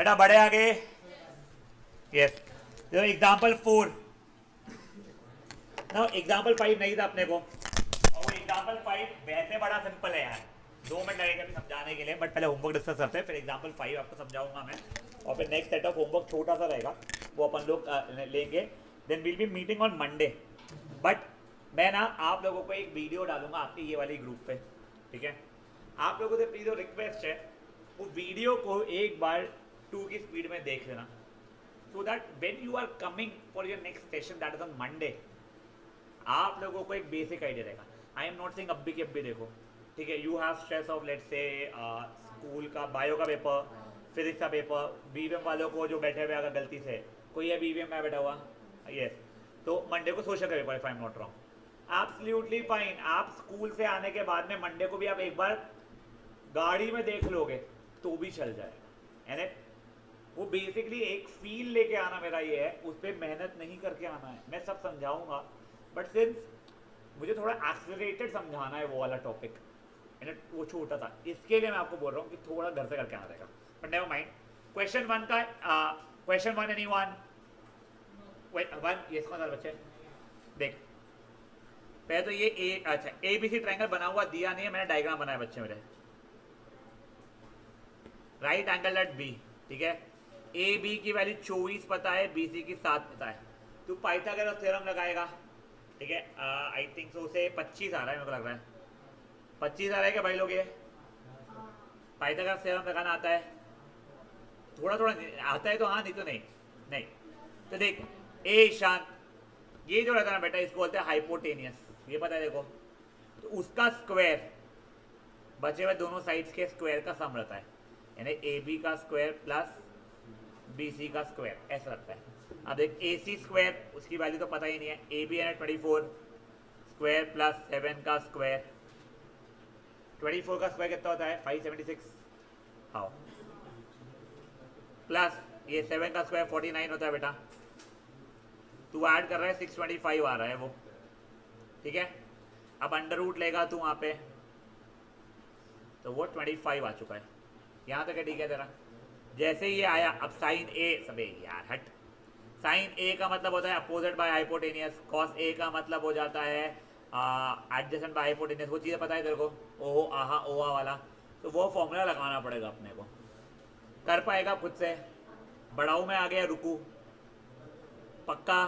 S1: बेटा बड़े आगे। यस, एग्जाम्पल 4 ना, एग्जाम्पल 5 नहीं था अपने को, और वो एग्जाम्पल 5 वैसे बड़ा सिंपल है यार, 2 मिनट लगेगा अभी समझाने के लिए, बट पहले होमवर्क डिस्कस करते हैं, फिर एग्जाम्पल 5 आपको समझाऊंगा मैं, और फिर नेक्स्ट सेट ऑफ होमवर्क छोटा सा रहेगा वो अपन लोग लेंगे। Then will be meeting on Monday. But मैं ना आप लोगों को एक वीडियो डालूंगा आपके ये वाली ग्रुप पे, ठीक है? आप लोगों से प्लीज रिक्वेस्ट है, वो वीडियो को एक बार 2 की स्पीड में देख लेना, so that when you are coming for your next session that is on Monday, आप लोगों को एक बेसिक आइडिया रहेगा। आई एम नॉट सेइंग अभी के अभी देखो, ठीक है? You have stress of let's say school का बायो का पेपर, फिजिक्स का पेपर, बीवीएम वालों को जो बैठे हुए अगर गलती से कोई है बीवीएम में बैठा हुआ, यस, तो मंडे को सोशल का paper, if I am not wrong, absolutely fine. आप स्कूल से आने के बाद में मंडे को भी आप एक बार गाड़ी में देख लोगे तो भी चल जाएगा, यानी वो बेसिकली एक फील लेके आना मेरा ये है, उस पर मेहनत नहीं करके आना है। मैं सब समझाऊंगा, बट सिंस मुझे थोड़ा एक्सेलरेटेड समझाना है वो वाला टॉपिक, वो छोटा था, इसके लिए मैं आपको बोल रहा हूँ कि थोड़ा घर से करके आना रहेगा, बट नेवर माइंड। क्वेश्चन 1 का क्वेश्चन 1 एनीवन? वन, यस, कौन सा बच्चे? देख पहले तो ये ए, अच्छा ABC ट्रायंगल बना हुआ दिया नहीं है, मैंने डायग्राम बनाया बच्चे मेरे, राइट एंगल एट बी, ठीक है? ए बी की वैल्यू 24 पता है, BC की 7 पता है, तू पाइथागोरस थ्योरम लगाएगा, ठीक है? आई थिंक सो उसे 25 आ रहा है, मेरे को लग रहा है 25 आ रहा है क्या भाई लोग? ये पाइथागोरस थ्योरम लगाना आता है? थोड़ा थोड़ा आता है तो हाँ, नहीं तो नहीं, नहीं तो देख ए शांत, ये जो रहता है ना बेटा, इसको बोलते हैं हाइपोटेनियस, ये पता है देखो, तो उसका स्क्वायर बचे हुए दोनों साइड्स के स्क्वायर का सम रहता है, यानी AB का स्क्वायर प्लस BC का स्क्वायर, ऐसा लगता है। अब देख AC स्क्वायर, उसकी वैल्यू तो पता ही नहीं है, AB है 24 स्क्वायर प्लस 7 का स्क्वायर, 24 का स्क्वायर कितना होता है? 576, हाँ, प्लस ये 7 का स्क्वायर 49 होता है बेटा, तू ऐड कर रहा है 625 आ रहा है वो, ठीक है? अब अंडर रूट लेगा तू वहाँ पे, तो वो 25 आ चुका है, यहाँ तक है, ठीक है तेरा? जैसे ये आया, अब साइन ए, सबे यार हट, साइन ए का मतलब होता है opposite by hypotenuse, cos A का मतलब हो जाता है एडजेसेंट बाय हाइपोटेनियस, वो चीज़ें पता है तेरे को, ओहो आहा ओहा वाला, तो वो फॉर्मूला लगाना पड़ेगा अपने को। कर पाएगा खुद से? बढ़ाऊ में आ गया, रुकू, पक्का?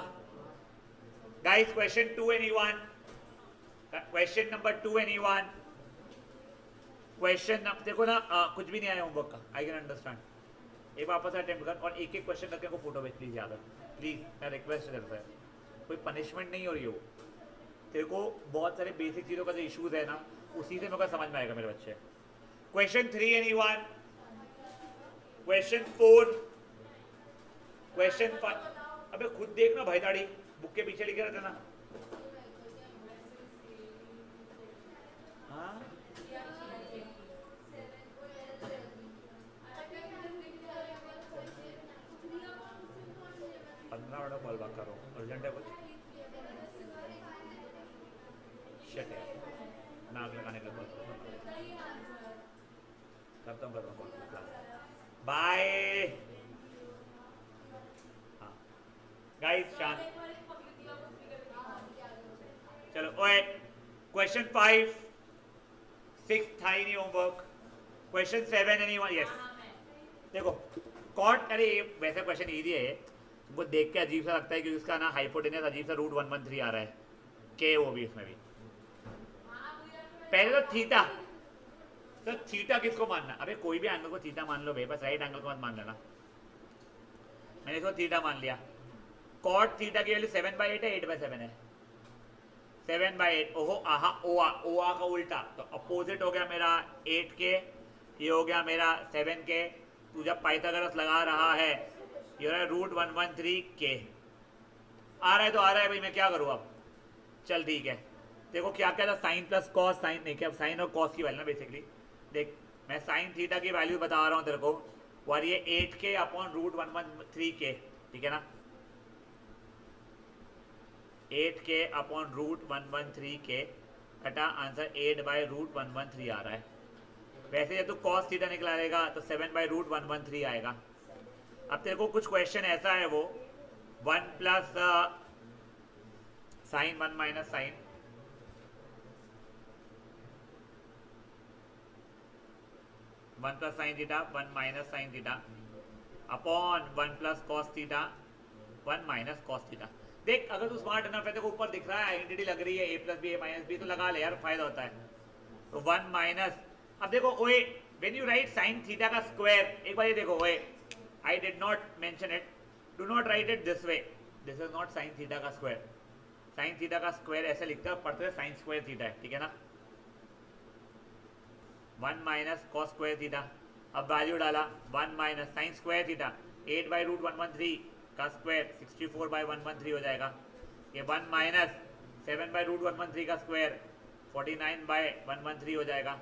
S1: Guys question 2 anyone? Question number 2 anyone? Question देखो ना, कुछ भी नहीं आया होमवर्क का, आई कैन अंडरस्टैंड, एक वापस अटेम्प्ट कर, और एक एक क्वेश्चन करके को फोटो भेज प्लीज, याद है प्लीज, मैं रिक्वेस्ट करता है, कोई पनिशमेंट नहीं हो रही हो, तेरे को बहुत सारे बेसिक चीज़ों का जो इशूज है ना, उसी से मेरे को समझ में आएगा मेरे बच्चे। Question 3 anyone? क्वेश्चन 4? क्वेश्चन 5? अबे खुद देखना भाई, दाढ़ी बुक के पीछे लिखे रहते ना। हाँ 15 मिनट कॉल बैक करो, अर्जेंट है कुछ, शिट है, नाक लगाने के बाद करता हूँ कॉल, बाय। हाँ गाइस शांत, चलो ओए, क्वेश्चन 5 6 था ही नहीं होमवर्क, क्वेश्चन 7 एनीवन? यस, देखो कॉट, अरे वैसे क्वेश्चन इजी है, वो देख के अजीब सा लगता है क्योंकि उसका ना हाइपोटेनस अजीब सा √113 आ रहा है, के वो भी इसमें भी। पहले तो थीटा, तो थीटा किसको मानना? अबे कोई भी एंगल को थीटा मान लो भाई, बस राइट एंगल को मत मान लेना, मैंने इसको थीटा मान लिया। कॉट थीटा की वैल्यू 7/8 है, 8/7 है, 7/8, ओहो आहा ओआ, ओआ का उल्टा, तो अपोजिट हो गया मेरा 8 के, ये हो गया मेरा 7 के, तू जब पाइथागोरस लगा रहा है, ये रहा √113 के, आ रहा है तो आ रहा है भाई, मैं क्या करूँ अब? चल ठीक है, देखो क्या क्या था, साइन प्लस कॉस, साइन नहीं, क्या साइन और कॉस की वैल्यू ना बेसिकली, देख मैं साइन थीटा की वैल्यू बता रहा हूँ तेरे को, और ये 8 के अपॉन √113 के, ठीक है ना? 8 के अपॉन √113 के कटा आंसर 8/√113 आ रहा है। वैसे ये तो कॉस थीटा निकला रहेगा तो 7/√113 आएगा, अब तेरे को कुछ क्वेश्चन ऐसा है वो 1 plus sine 1 minus sine 1 plus sine theta 1 minus sine theta upon 1 plus cos theta 1 minus cos theta. देख अगर तू स्मार्ट इनफ है तो ऊपर दिख रहा है आइडेंटिटी लग रही है a plus B A minus B, तो लगा ले यार, फायदा होता है। तो 1 माइनस, अब देखो ओए when you right sine theta का स्क्वायर, एक बार ये देखो ओए, I did not mention it, do not right it this way, this is not sine theta का स्क्वायर। साइन थीटा का स्क्वायर ऐसे लिखते हैं, पढ़ते हैं साइन स्क्वायर थीटा है, ठीक है ना। 1 माइनस कॉस स्क्वायर थीटा, अब वैल्यू डाला 1 minus sine square theta 8 by root 113 का स्क्वायर 64 बाई 113 हो जाएगा। ये 1 माइनस 7 बाई रूट 113 का स्क्वायर 49 बाई 113 हो जाएगा।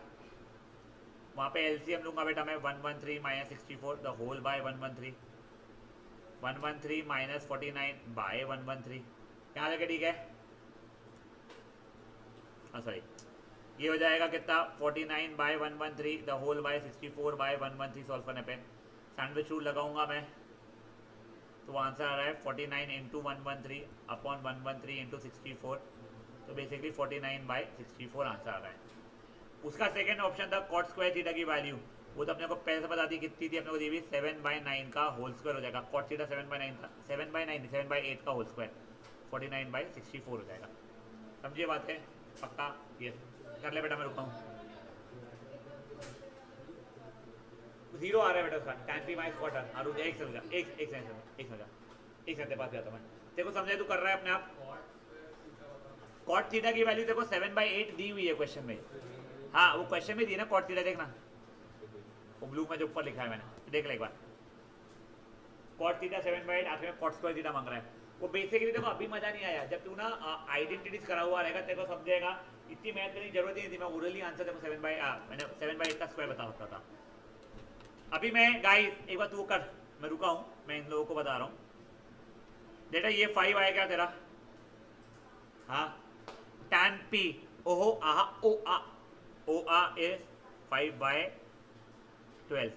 S1: वहाँ पे एलसीएम लूंगा बेटा मैं, 113 minus 64 the whole by 113, 113 minus 49 by 113, यहाँ लगे ठीक है। सॉरी ये हो जाएगा कितना 49 by 113 the whole by 64 by 113 solve करने पे सैंडविच रूल लगाऊंगा मैं, तो आंसर आ रहा है 49 इंटू 113 अपॉन 113 इंटू 64, तो बेसिकली 49 बाय 64 आंसर आ रहा है। उसका सेकंड ऑप्शन था कॉट स्क्वायर थीटा की वैल्यू, वो तो अपने को पहले से बता दी कितनी थी, अपने को दी हुई 7 बाई 9 का होल स्क्वायर हो जाएगा। कॉट थीटा 7 बाई 9 था, 7 बाई 9 7 बाई 8 का होल स्क्वायर 49 बाई 64 हो जाएगा। समझिए बात है पक्का? यस कर ले बेटा, मैं रुकता हूँ। 0 आ रहा है बेटा उसका, tan p माइनस क्वार्टर। हाँ रुक जा, एक समझा, एक सेकंड पास जाता मैं, देखो समझे तू कर रहा है अपने आप। कॉट थीटा की वैल्यू देखो 7 बाई 8 दी हुई है क्वेश्चन में, हाँ वो क्वेश्चन में दी ना कॉट थीटा, देखना वो ब्लू में जो ऊपर लिखा है मैंने, देख ले एक बार। कॉट थीटा 7 बाई 8, आखिर में कॉट स्क्वायर थीटा मांग रहा है। वो बेसिकली देखो अभी मजा नहीं आया, जब तू ना आइडेंटिटीज करा हुआ रहेगा तेरे को समझेगा। इतनी मैथ करने की जरूरत ही नहीं थी, मैं ओरली आंसर देखो 7 बाई मैंने 7 बाई 8 का स्क्वायर बता सकता था। अभी मैं गाइस एक बार तू कर, मैं रुका हूँ, मैं इन लोगों को बता रहा हूँ। बेटा ये 5 आया क्या तेरा? हाँ tan p, ओहो आहा ओ आ इज 5 बाय 12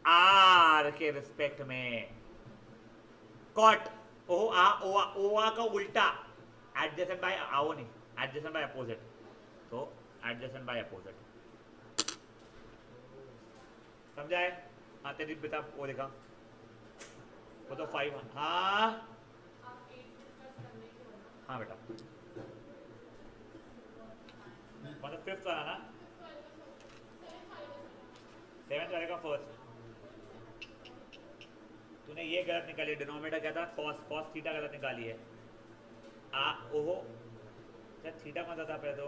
S1: आर के रिस्पेक्ट में। कॉट ओ आ का उल्टा एडजेसेंट बाय आओ नहीं, एडजेसेंट बाय अपोजिट, तो एडजेसेंट बाय अपोजिट। समझा है? हाँ तेरी बेटा वो देखा, वो तो 5, हाँ हाँ बेटा मतलब 5th वाला ना, 7th वाले का फर्स्ट। तूने ये गलत निकाली, डिनोमिनेटर क्या था, कॉस थीटा गलत निकाली है। ओहो क्या थीटा कौन सा था पहले? तो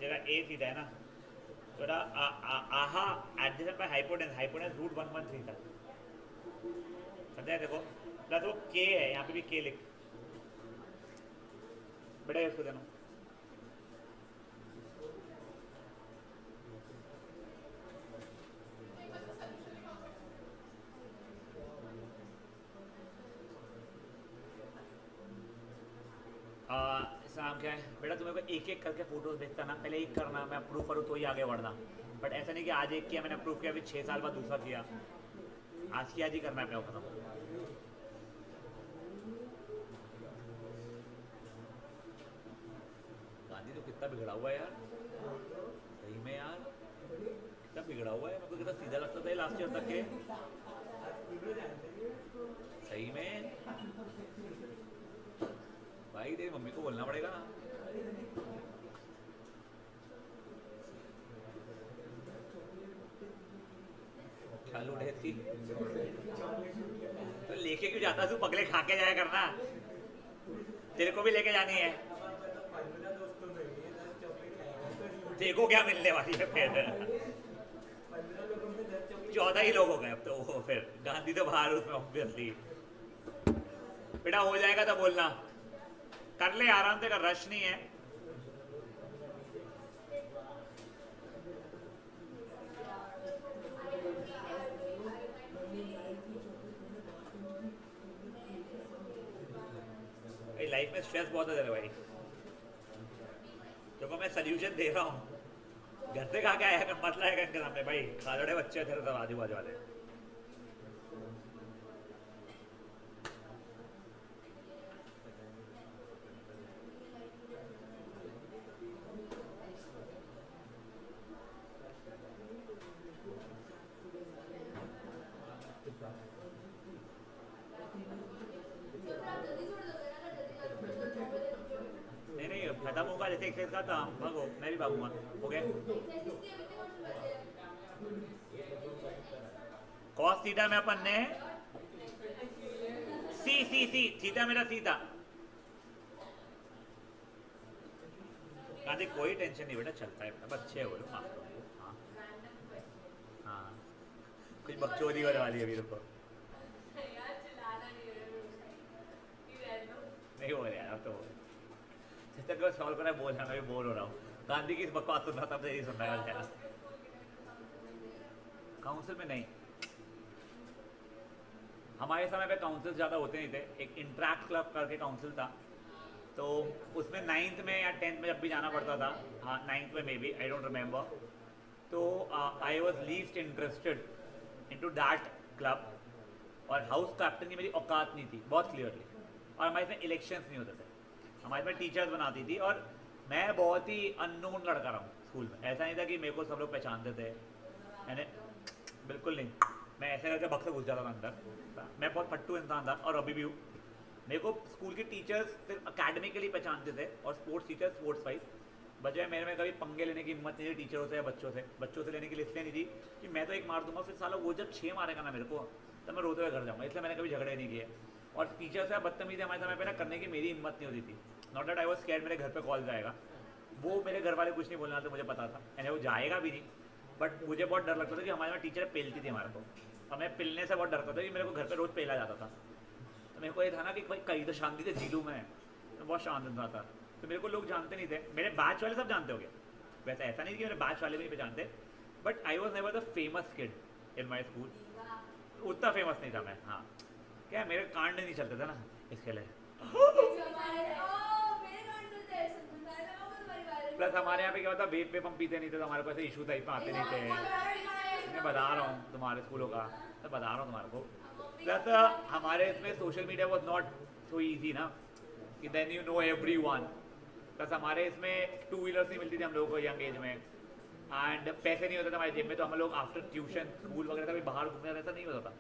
S1: तेरा ए थीटा है ना, तेरा आहा एडजेसेंट बाय हाइपोटेनस रूट 113 था। समझा? देखो प्लस वो के है, यहाँ पे भी के लिख बेटा, इसको देना। इसका नाम क्या है बेटा? तुम्हें को एक एक करके फोटोज भेजता ना, पहले एक करना, मैं अप्रूव करूँ तो ही आगे बढ़ना। बट ऐसा नहीं कि आज एक किया मैंने अप्रूव किया, अभी 6 साल बाद दूसरा किया, आज की आज ही करना है अपने खत्म। गांधी तो कितना बिगड़ा हुआ है यार, सही में यार कितना बिगड़ा हुआ है। मेरे को कितना सीधा लगता था लास्ट ईयर तक के, सही में भाई तेरी मम्मी को बोलना पड़ेगा। क्या लूट है इसकी? तो लेके क्यों जाता तू? पगले खा के जाया करना, तेरे को भी लेके जानी है। देखो क्या मिलने वाली है फिर। 14 ही लोग हो गए अब तो, वो फिर गांधी तो बाहर उसमें ऑब्वियसली। बेटा हो जाएगा तो बोलना, कर ले आराम से, कर, रश नहीं है। लाइफ में स्ट्रेस बहुत है तेरे भाई, देखो मैं सोल्यूशन दे रहा हूँ, घर से खा के आया कर, मत लाएगा इनके सामने भाई, खालड़े बच्चे थे सब आजू बाजू वाले। नहीं नहीं खत्म होगा जैसे एक्सरसाइज का, तो हम भागो, मैं भी भागूंगा। हो गया कॉस थीटा में अपन ने सी थीटा मेरा सी था। कोई टेंशन नहीं बेटा, चलता है, अब अच्छे हो माफ करो। हाँ हाँ, कुछ बकचोदी होने वाली है अभी, रुको। नहीं हो रहा यार, अब तो जिस तक सॉल्व करा बोल रहा, मैं भी बोर हो रहा हूँ। गांधी की इस बकवास सुन रहा था, तब से यही सुन रहा है। काउंसिल में नहीं, हमारे समय पे काउंसिल ज़्यादा होते नहीं थे। एक इंट्रैक्ट क्लब करके काउंसिल था, तो उसमें 9th में या 10th में जब भी जाना पड़ता था, हाँ 9th में may be, I don't remember, तो I was least interested into that club. और हाउस कैप्टन की मेरी औकात नहीं थी, बहुत क्लियरली। और हमारे इसमें इलेक्शंस नहीं होते थे, हमारे इसमें टीचर्स बनाती थी। और मैं बहुत ही अननोन लड़का रहा हूँ स्कूल में, ऐसा नहीं था कि मेरे को सब लोग पहचानते थे, मैंने बिल्कुल नहीं। मैं ऐसे करके बक्स से घुस जाता था अंदर, मैं बहुत फट्टू इंसान था और अभी भी हूँ। मेरे को स्कूल के टीचर्स सिर्फ अकेडमिकली पहचानते थे, और स्पोर्ट्स टीचर स्पोर्ट्स वाइज। बजाय मेरे में कभी पंगे लेने की हिम्मत नहीं थी टीचरों से या बच्चों से लेने की इसलिए नहीं थी कि मैं तो एक मार दूंगा, फिर साला वो जब 6 मारेगा ना मेरे को, तब मैं रोते हुए घर जाऊँगा, इसलिए मैंने कभी झगड़े नहीं किए। और टीचर से बदतमीजी हमारे समय पे ना करने की मेरी हिम्मत नहीं होती थी। Not that I was scared मेरे घर पे कॉल जाएगा, वो मेरे घर वाले कुछ नहीं बोलना तो मुझे पता था, यानी वो जाएगा भी नहीं। बट मुझे बहुत डर लगता था कि हमारे में टीचर पेलती थी हमारे को, और मैं पिलने से बहुत डरता था कि मेरे को घर पे रोज़ पेला जाता था। तो मेरे को ये था ना कि भाई कहीं तो शांति से जी लूँ, मैं तो बहुत शांत इंसान था। तो मेरे को लोग जानते नहीं थे, मेरे बैच वाले सब जानते हो गए, वैसे ऐसा नहीं कि मेरे बैच वाले भी नहीं पहचानते, but I was never the famous kid in my school. उतना फेमस नहीं था मैं, हाँ क्या मेरे कांड नहीं चलते थे ना, इसके लिए। प्लस हमारे यहाँ पे क्या होता, वेप वेप हम पीते नहीं थे, तो हमारे को ऐसे इशू टाइप में आते नहीं थे। मैं बता रहा हूँ तुम्हारे स्कूलों का, मैं बता रहा हूँ तुम्हारे को। प्लस हमारे इसमें social media was not so easy ना, कि then you know everyone. Plus हमारे इसमें 2 व्हीलर्स नहीं मिलती थी हम लोगों को यंग एज में, एंड पैसे नहीं होते थे हमारे जेब में, तो हम लोग आफ्टर ट्यूशन स्कूल वगैरह कभी बाहर घूमने ऐसा नहीं होता था।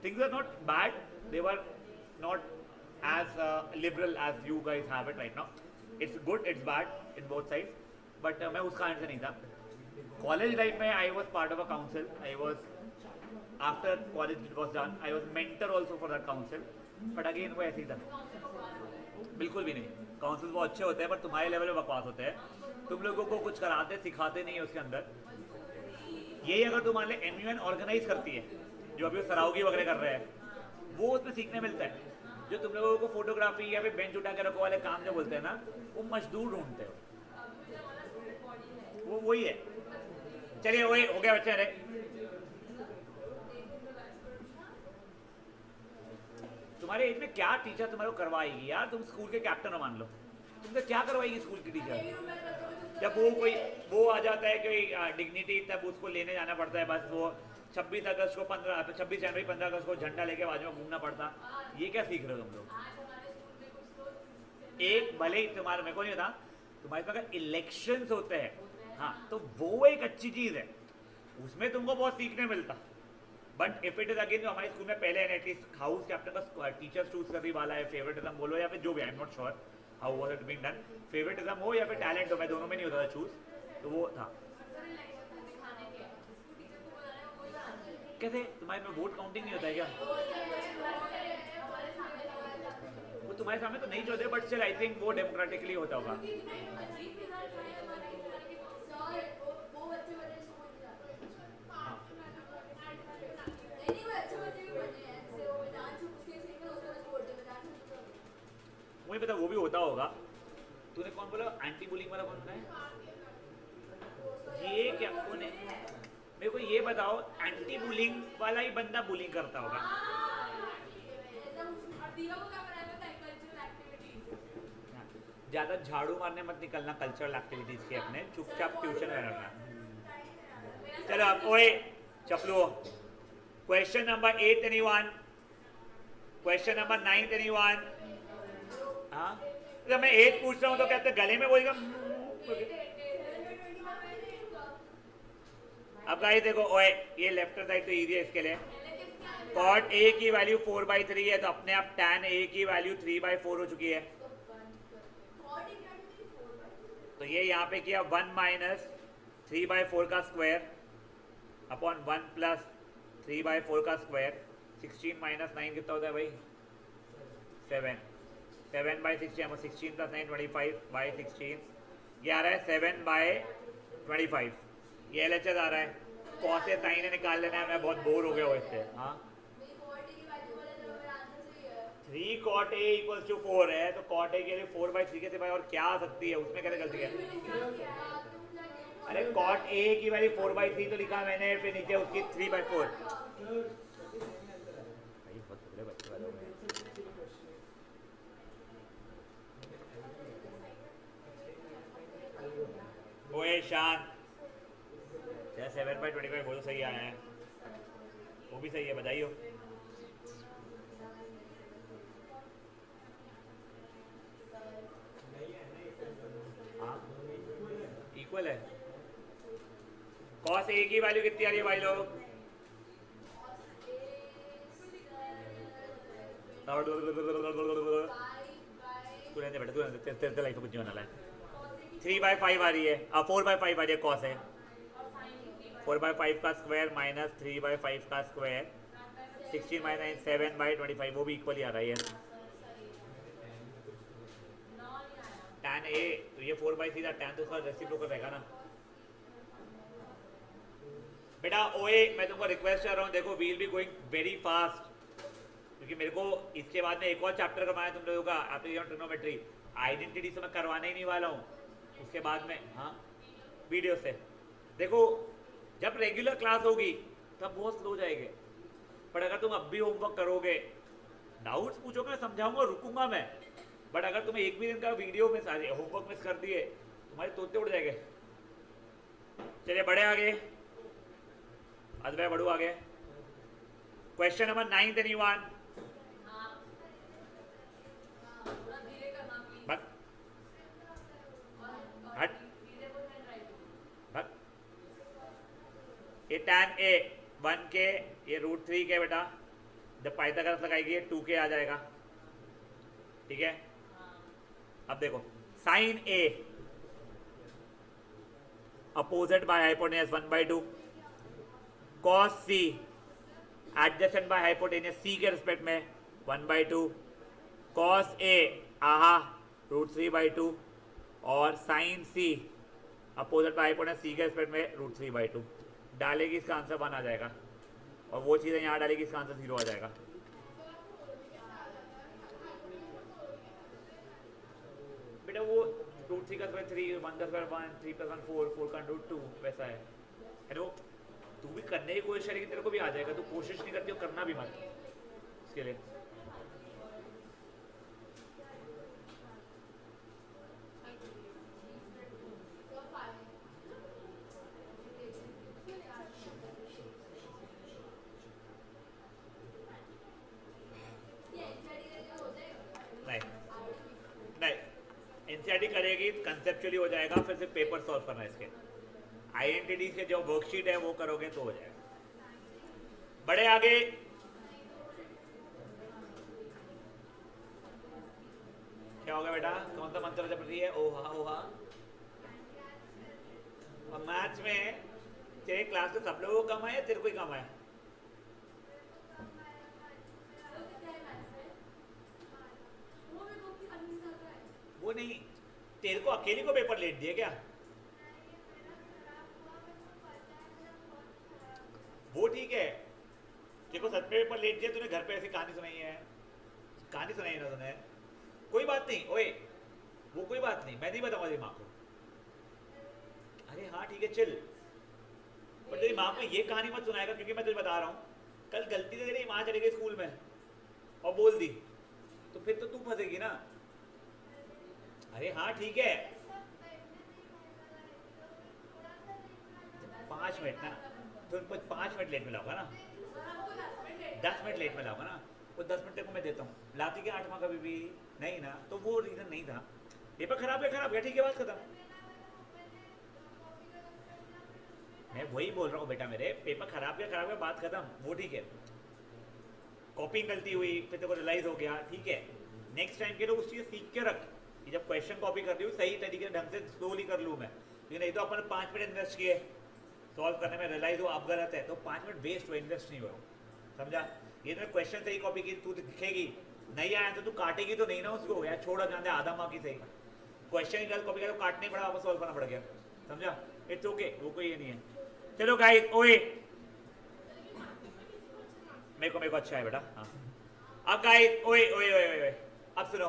S1: Things are not bad, they were not as liberal as you guys have it right now. It's good, it's bad in both sides, but मैं उस कारण से नहीं था। कॉलेज लाइफ में I was part of a council, I was after college was done I was mentor also for that council, but again वो ऐसे ही था, बिल्कुल भी नहीं। काउंसिल वो अच्छे होते हैं, पर तुम्हारे लेवल में बकवास होते हैं। तुम लोगों को कुछ कराते सिखाते नहीं है उसके अंदर। यही अगर तुम्हारे लिए एमयूएन ऑर्गेनाइज करती है, जो अभी सराउगी वगैरह कर रहे हैं, वो उसमें सीखने मिलता है। जो तुम लोगों को फोटोग्राफी या फिर बेंच उठा के रखो वाले काम जो बोलते हैं ना, वो मजदूर ढूंढते हो, वो वही है। चलिए वही हो गया बच्चे। अरे तुम्हारे एज में क्या टीचर तुम्हारे को करवाएगी यार, तुम स्कूल के कैप्टन हो मान लो, तुमसे क्या करवाएगी स्कूल की टीचर? जब वो कोई वो आ जाता है कि डिग्निटी, तब उसको लेने जाना पड़ता है, बस वो 26 अगस्त को 26 जनवरी 15 अगस्त को झंडा लेके बाजू में घूमना पड़ता। ये क्या सीख रहे हो तुम लोग? एक भले ही तुम्हारे, मेरे को नहीं था तुम्हारे पास अगर इलेक्शंस होते हैं, हाँ तो वो एक अच्छी चीज़ है, उसमें तुमको बहुत सीखने मिलता। But if it is again, जो हमारे स्कूल में पहले एटलीस्ट हाउस कैप्टन का टीचर चूज करने वाला है, फेवरेटिज्म बोलो या फिर जो भी, I am not sure how was it being done, favouritism हो या फिर टैलेंट हो, मैं दोनों में नहीं होता था चूज, तो वो था। कैसे तुम्हारे में वोट काउंटिंग नहीं होता है क्या? वो तुम्हारे सामने तो नहीं होते, बट स्टिल आई थिंक वो डेमोक्रेटिकली होता होगा। मुझे पता वो भी होता होगा। तूने कौन बोला एंटी बुलिंग वाला, कौन है ये? क्या कौन है? मेरे को ये बताओ, एंटी बुलिंग वाला ही बंदा बुलिंग करता होगा? ज़्यादा झाड़ू मारने मत निकलना कल्चरल एक्टिविटीज़ के, अपने चुपचाप ट्यूशन में रहना। चलो अब ओए चपलो, question number 8 anyone, question number 9 anyone. हाँ जब मैं 8 पूछ रहा हूँ तो कहते गले में बोलेगा। अब गाइस देखो ओए, ये लेफ्ट साइड तो इजी है इसके लिए। कॉट ए की वैल्यू 4/3 है तो अपने आप टैन ए की वैल्यू 3/4 हो चुकी है। तो ये यहाँ पे किया 1 माइनस 3/4 का स्क्वायर अपॉन 1 प्लस 3/4 का स्क्वायर। 16 माइनस 9 कितना होता है भाई? 7। 7/16 16 प्लस 9 25/16। ये आ रहा है 7/25। ये एलएचएस आ रहा है। कौन से साइन निकाल लेना है, मैं बहुत बोर हो गया हूँ इससे। हाँ 3 cot a इक्वल्स टू 4 है तो cot a के लिए 4/3 के सिवाय और क्या आ सकती है? उसमें कैसे गलती है? अरे cot a की वैल्यू 4/3 तो लिखा मैंने, फिर नीचे उसकी 3/4। ओए शांत, 7/25 वो तो सही आया है, वो भी सही है, बधाई हो। इक्वल है। cos a की वैल्यू कितनी आ रही है भाई लोग? तू रहने बेटा, तू रहने, तेरे लाइफ में कुछ नहीं होने वाला है। 3/5 आ रही है, 4/5 आ रही है cos है। 4/5 का स्क्वायर माइनस 3/5 का स्क्वायर। 16 माइनस 7/25 वो भी इक्वली आ रही है। tan a तो ये 4/3 था, tan तो उसका रेसिप्रोकल रहेगा ना बेटा। ओए मैं तुमको रिक्वेस्ट कर रहा हूँ, देखो we'll be going very fast क्योंकि मेरे को इसके बाद में एक और चैप्टर करवाना है तुम लोगों का, एप्लीकेशन ट्रिग्नोमेट्री। आइडेंटिटी से मैं करवाने ही नहीं वाला हूँ उसके बाद में। हाँ वीडियो से देखो, जब रेगुलर क्लास होगी तब बहुत स्लो जाएंगे, पर अगर तुम अब भी होमवर्क करोगे, डाउट्स पूछोगे, मैं समझाऊंगा, रुकूंगा मैं। बट अगर तुम्हें एक भी दिन का वीडियो में सारे होमवर्क मिस कर दिए, तुम्हारे तोते उड़ जाएंगे। चलिए बढ़े आगे, अदबे बढ़ू आगे। Question number 9 anyone. बट हट बट ये tan a 1 के, ये √3 के बेटा, जब पाइथागोरस लगाएगी 2 के आ जाएगा, ठीक है। अब देखो sine a opposite by hypotenuse 1/2, cos c adjacent by hypotenuse c के रिस्पेक्ट में 1/2, cos a आहा √3/2 और sine c opposite by hypotenuse c के रिस्पेक्ट में √3/2 डालेगी, इसका आंसर 1 आ जाएगा। और वो चीज़ें यहाँ डालेगी, इसका आंसर 0 आ जाएगा। बेटा वो √3 का स्क्वायर 3, 1 का स्क्वायर 1, 3 + 1 4, 4 का √2 वैसा है। हेलो तू भी करने की कोशिश करेगी, तेरे को भी आ जाएगा। तू कोशिश नहीं करती हो, करना भी मत इसके लिए। एनसीईआरटी करेगी, कंसेप्चुअली हो जाएगा, फिर से पेपर सॉल्व करना है इसके। आइडेंटिटी के जो वर्कशीट है वो करोगे तो हो जाएगा। बड़े आगे क्या होगा बेटा? कौन सा मंत्र जप रही है? ओहा ओहा। और मैथ्स में तेरे क्लास में सब लोगों को कम है या तेरे को ही कम है? वो नहीं, तेरे को अकेले को पेपर लेट दिए क्या? वो ठीक है, तेरे को सच में पेपर लेट दिया, तूने घर पे ऐसी कहानी सुनाई है, कहानी सुनाई ना तूने, कोई बात नहीं। ओए वो कोई बात नहीं, मैं नहीं बताऊंगा तेरी माँ को। अरे हाँ ठीक है चल, पर तेरी माँ को ये कहानी मत सुनाएगा क्योंकि मैं तुझे बता रहा हूँ, कल गलती से तेरी माँ चली गई स्कूल में और बोल दी तो फिर तो तू फंसेगी ना। अरे हाँ ठीक है, 5 मिनट ना, तो उनको 5 मिनट लेट में लाऊंगा ना, 10 मिनट लेट में लाऊंगा ना, वो 10 मिनट तेरे को मैं देता हूँ, लाती क्या 8 माह कभी भी नहीं ना, तो वो रीज़न नहीं था। पेपर खराब है, ठीक है, बात खत्म। मैं वही बोल रहा हूँ बेटा, मेरे पेपर खराब है, बात खत्म, वो ठीक है। कॉपिंग गलती हुई, फिर तेरे को रियलाइज हो गया, ठीक है, नेक्स्ट टाइम के लिए उस चीज़ सीख के रख कि जब क्वेश्चन कॉपी कर रही हूँ सही तरीके से ढंग से स्लोली कर लूँ मैं, लेकिन नहीं तो अपन 5 मिनट इन्वेस्ट किए सॉल्व करने में, रियलाइज हो अब गलत है, तो 5 मिनट वेस्ट हुए, इन्वेस्ट नहीं हुआ, समझा। ये तो क्वेश्चन सही कॉपी की, तू दिखेगी नहीं आया तो तू काटेगी तो नहीं ना उसको, यार छोड़ा जाने आधा मार्क की सही, क्वेश्चन ही गलत कॉपी किया तो काटने पड़ा, वापस सॉल्व करना पड़ गया, समझा। इट्स ओके, वो कोई ये नहीं है। चलो गाइस, ओए मेरे को अच्छा है बेटा, हाँ। अब गाइस, ओए ओए ओए ओए, अब सुनो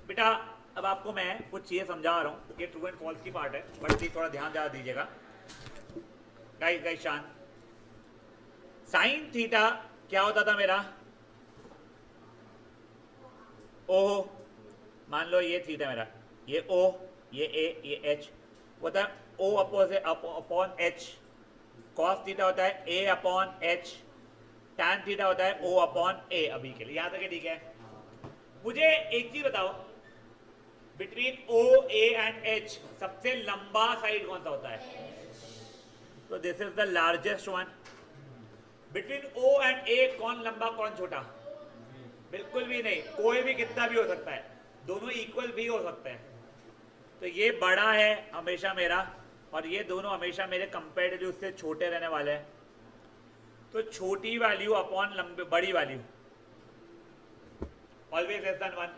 S1: बेटा, अब आपको मैं कुछ चीज़ें समझा रहा हूँ, ये ट्रू एंड फॉल्स की पार्ट है, बट प्लीज थोड़ा ध्यान ज़्यादा दीजिएगा। गाइस शांत। साइन थीटा क्या होता था मेरा, ओ, मान लो ये थीटा मेरा, ये ओ, ये ए, ये एच होता है, O upon H. Cos theta होता है A upon H. Tan theta होता है ओ अपॉन ए। अभी के लिए याद रखे, ठीक है। मुझे एक चीज बताओ, between O A and H सबसे लंबा साइड कौन सा होता है? तो this is the largest one. Between O and A कौन लंबा कौन छोटा? बिल्कुल भी नहीं, कोई भी कितना भी हो सकता है, दोनों इक्वल भी हो सकते हैं। तो ये बड़ा है हमेशा मेरा, और ये दोनों हमेशा मेरे कंपेरेटिवली उससे छोटे रहने वाले हैं। तो छोटी वैल्यू अपॉन लंबी बड़ी वैल्यू, ऑलवेज लेस देन 1।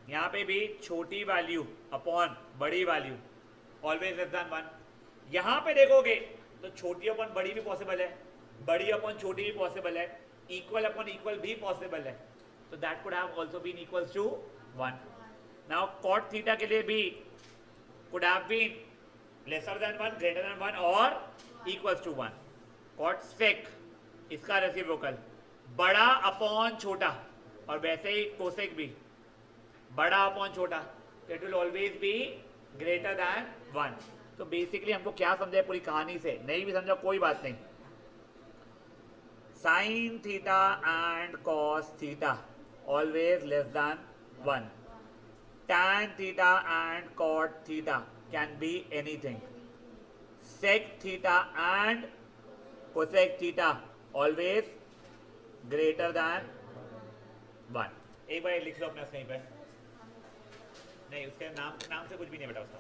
S1: यहाँ पे भी छोटी वैल्यू अपॉन बड़ी वैल्यू, ऑलवेज लेस देन 1। यहाँ पे देखोगे तो छोटी अपॉन बड़ी भी पॉसिबल है, बड़ी अपॉन छोटी भी पॉसिबल है, इक्वल अपॉन इक्वल भी पॉसिबल है। तो that could have also been equals to 1। Now cot theta के लिए भी could have been lesser than 1, greater than 1 और equals to 1. cot sec इसका रेसिप्रोकल बड़ा अपॉन छोटा, और वैसे ही कोसेक भी बड़ा अपॉन छोटा, it will always be greater than 1। तो बेसिकली हमको क्या समझा पूरी कहानी से, नहीं भी समझा कोई बात नहीं, sine theta and cos theta always less than 1। tan theta and cot theta can be anything. Sec theta and cosec theta always greater than 1। एक बार लिख लो अपने कहीं पे, नहीं उसके नाम से कुछ भी नहीं बेटा उसका।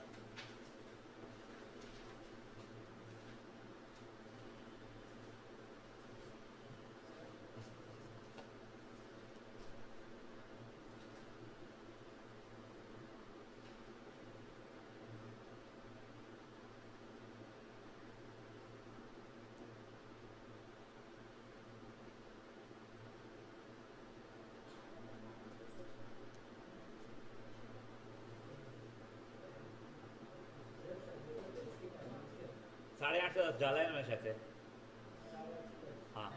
S1: 8:30 से 10 डाला है ना मैं शायद से, हाँ।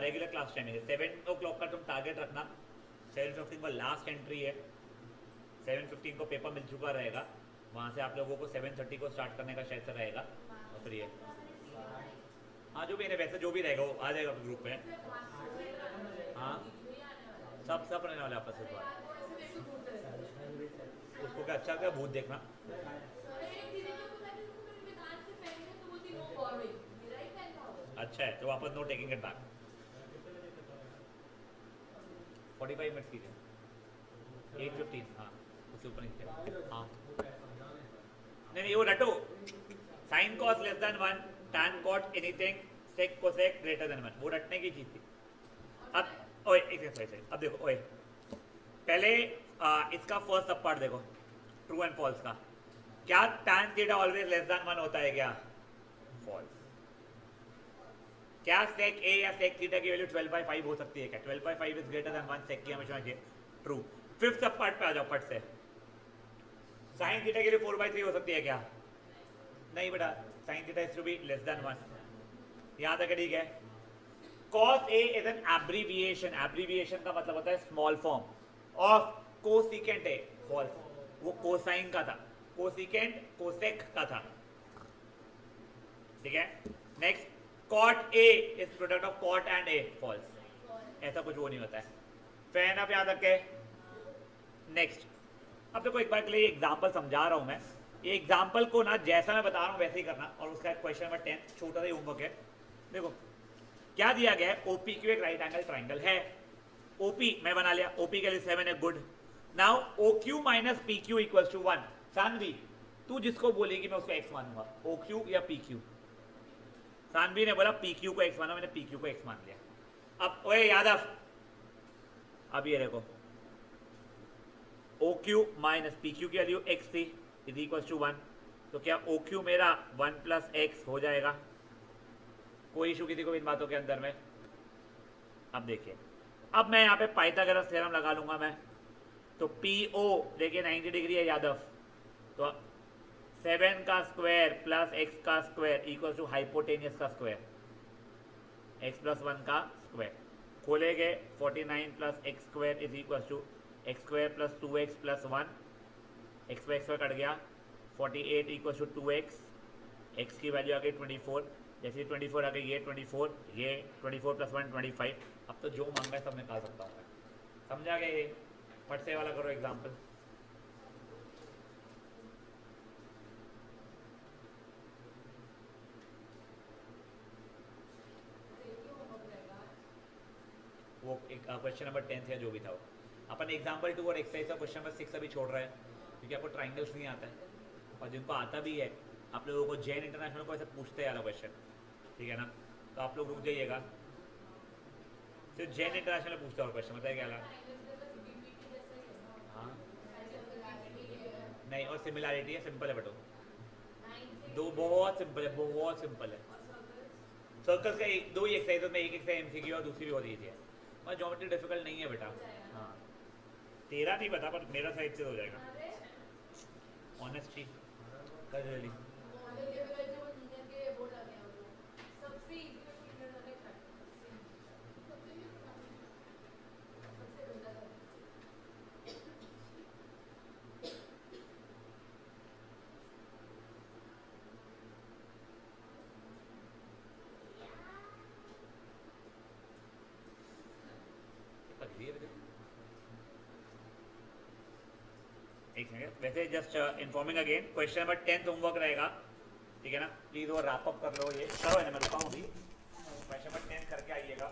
S1: रेगुलर क्लास टाइम है 7 o'clock का तुम टारगेट रखना। 7:15 को लास्ट एंट्री है, 7:15 को पेपर मिल चुका रहेगा, वहाँ से आप लोगों को 7:30 को स्टार्ट करने का शायद से रहेगा। और फिर ये हाँ जो भी है वैसे जो भी रहेगा वो आ जाएगा ग्रुप में, हाँ सब रहने वाले आपस में। उसको क्या अच्छा क्या भूत देखना, अच्छा है तो वापस no taking it back. 45 minutes कीजिए, 8:15, हाँ उससे ऊपर नहीं, हाँ नहीं वो रटो, sine cos less than 1, tan cot anything, sec cosec greater than 1, वो रटने की चीज थी। अब ओए एक सेकंड, अब देखो ओए पहले इसका फर्स्ट सब पार्ट देखो, ट्रू एंड फॉल्स का। क्या tan theta always less than 1 होता है क्या? फॉल्स। क्या सेक ए या सेक थीटा की वैल्यू 12/5 हो सकती है क्या? 12/5 इज ग्रेटर देन 1, सेक की हमेशा ट्रू। फिफ्थ सब पार्ट पे आ जाओ फट से, साइन थीटा के लिए 4/3 हो सकती है क्या? नहीं बेटा, sine theta is to be less than 1, यहां तक ठीक है। cos A is an abbreviation, abbreviation का मतलब होता है small form of cosecant A, false, वो कोसाइन का था। कोसिकेंट कोसेक का था, ठीक है। Next cot A is product of cot and A, false, ऐसा कुछ वो नहीं होता है। फैन आप याद रखे। नेक्स्ट अब देखो एक बार के लिए एग्जांपल समझा रहा हूं मैं, ये एग्जांपल को ना जैसा मैं बता रहा हूं वैसे ही करना, और उसका क्वेश्चन नंबर 10 छोटा सा होमवर्क है। देखो क्या दिया गया है, ओपी क्यू एक राइट एंगल ट्राइंगल है, ओपी मैं बना लिया, ओपी के लिए 7 है, good. Now O Q minus P Q equal to 1। Saanvi तू जिसको बोलेगी मैं उसको एक्स मानूंगा, ओ क्यू या पी क्यू। सानवी ने बोला पी क्यू को एक्स माना, मैंने पी क्यू को एक्स मान लिया। अब ओए यादव, अब ये देखो O Q minus P Q की वैल्यू एक्स थी, इज इक्वल टू 1, तो क्या ओ क्यू मेरा 1 प्लस एक्स हो जाएगा? कोई इशू किसी को इन बातों के अंदर में? अब देखिए, अब मैं यहाँ पे पाइथागोरस थ्योरम लगा लूंगा मैं, तो पी ओ देखिए 90 डिग्री है यादव, तो 7 का स्क्वायर प्लस एक्स का स्क्वायर इक्वल टू हाइपोटेनियस का स्क्वायर, एक्स प्लस 1 का स्क्वायर, खोलेंगे 49 plus x square is equal to x square plus 2x plus 1, x पे कट गया, 48 इक्वल टू 2x, एक्स की वैल्यू आ गई 24, जैसे 24 आ गई ये 24, ये 24 प्लस 1 25। अब तो जो मांगा है सब निकाल सकता हूँ मैं, समझा गया? ये फट से वाला करो एग्जाम्पल। वो एक क्वेश्चन नंबर 10 या जो भी था वो अपन एग्जाम्पल 2 और एक्सरसाइज का क्वेश्चन नंबर 6 अभी छोड़ रहे हैं, क्योंकि आपको ट्राइंगल्स नहीं आता है, और जिनको आता भी है आप लोगों को जैन इंटरनेशनल को ऐसे पूछते हैं वाला क्वेश्चन, ठीक है ना, तो आप लोग रुक जाइएगा, सिर्फ जैन इंटरनेशनल पूछते हैं और क्वेश्चन बताइए क्या लगा? हाँ नहीं, और सिमिलैरिटी है, सिंपल है बेटो, दो बहुत सिंपल है, बहुत सिंपल है। सर्कल्स का एक दो ही एक्सरसाइज में, एक एक्सरसाइज एमसीक्यू और दूसरी भी होती है, और ज्योमेट्री डिफिकल्ट नहीं है बेटा। हाँ तेरा नहीं पता पर मेरा साइड से हो जाएगा, ऑनेस्टी कर रही। एक सेकंड, वैसे just informing again, question number 10 homework रहेगा, ठीक है ना, प्लीज़ वो रैप अप कर लो, ये करो है ना, मैं रुका हूँ अभी, क्वेश्चन नंबर 10 करके आइएगा।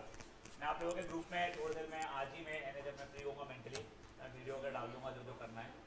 S1: मैं आप लोगों के ग्रुप में थोड़ी देर में आज ही में जब मैं फ्री होगा मेंटली वीडियो अगर डाल दूंगा जो जो करना है।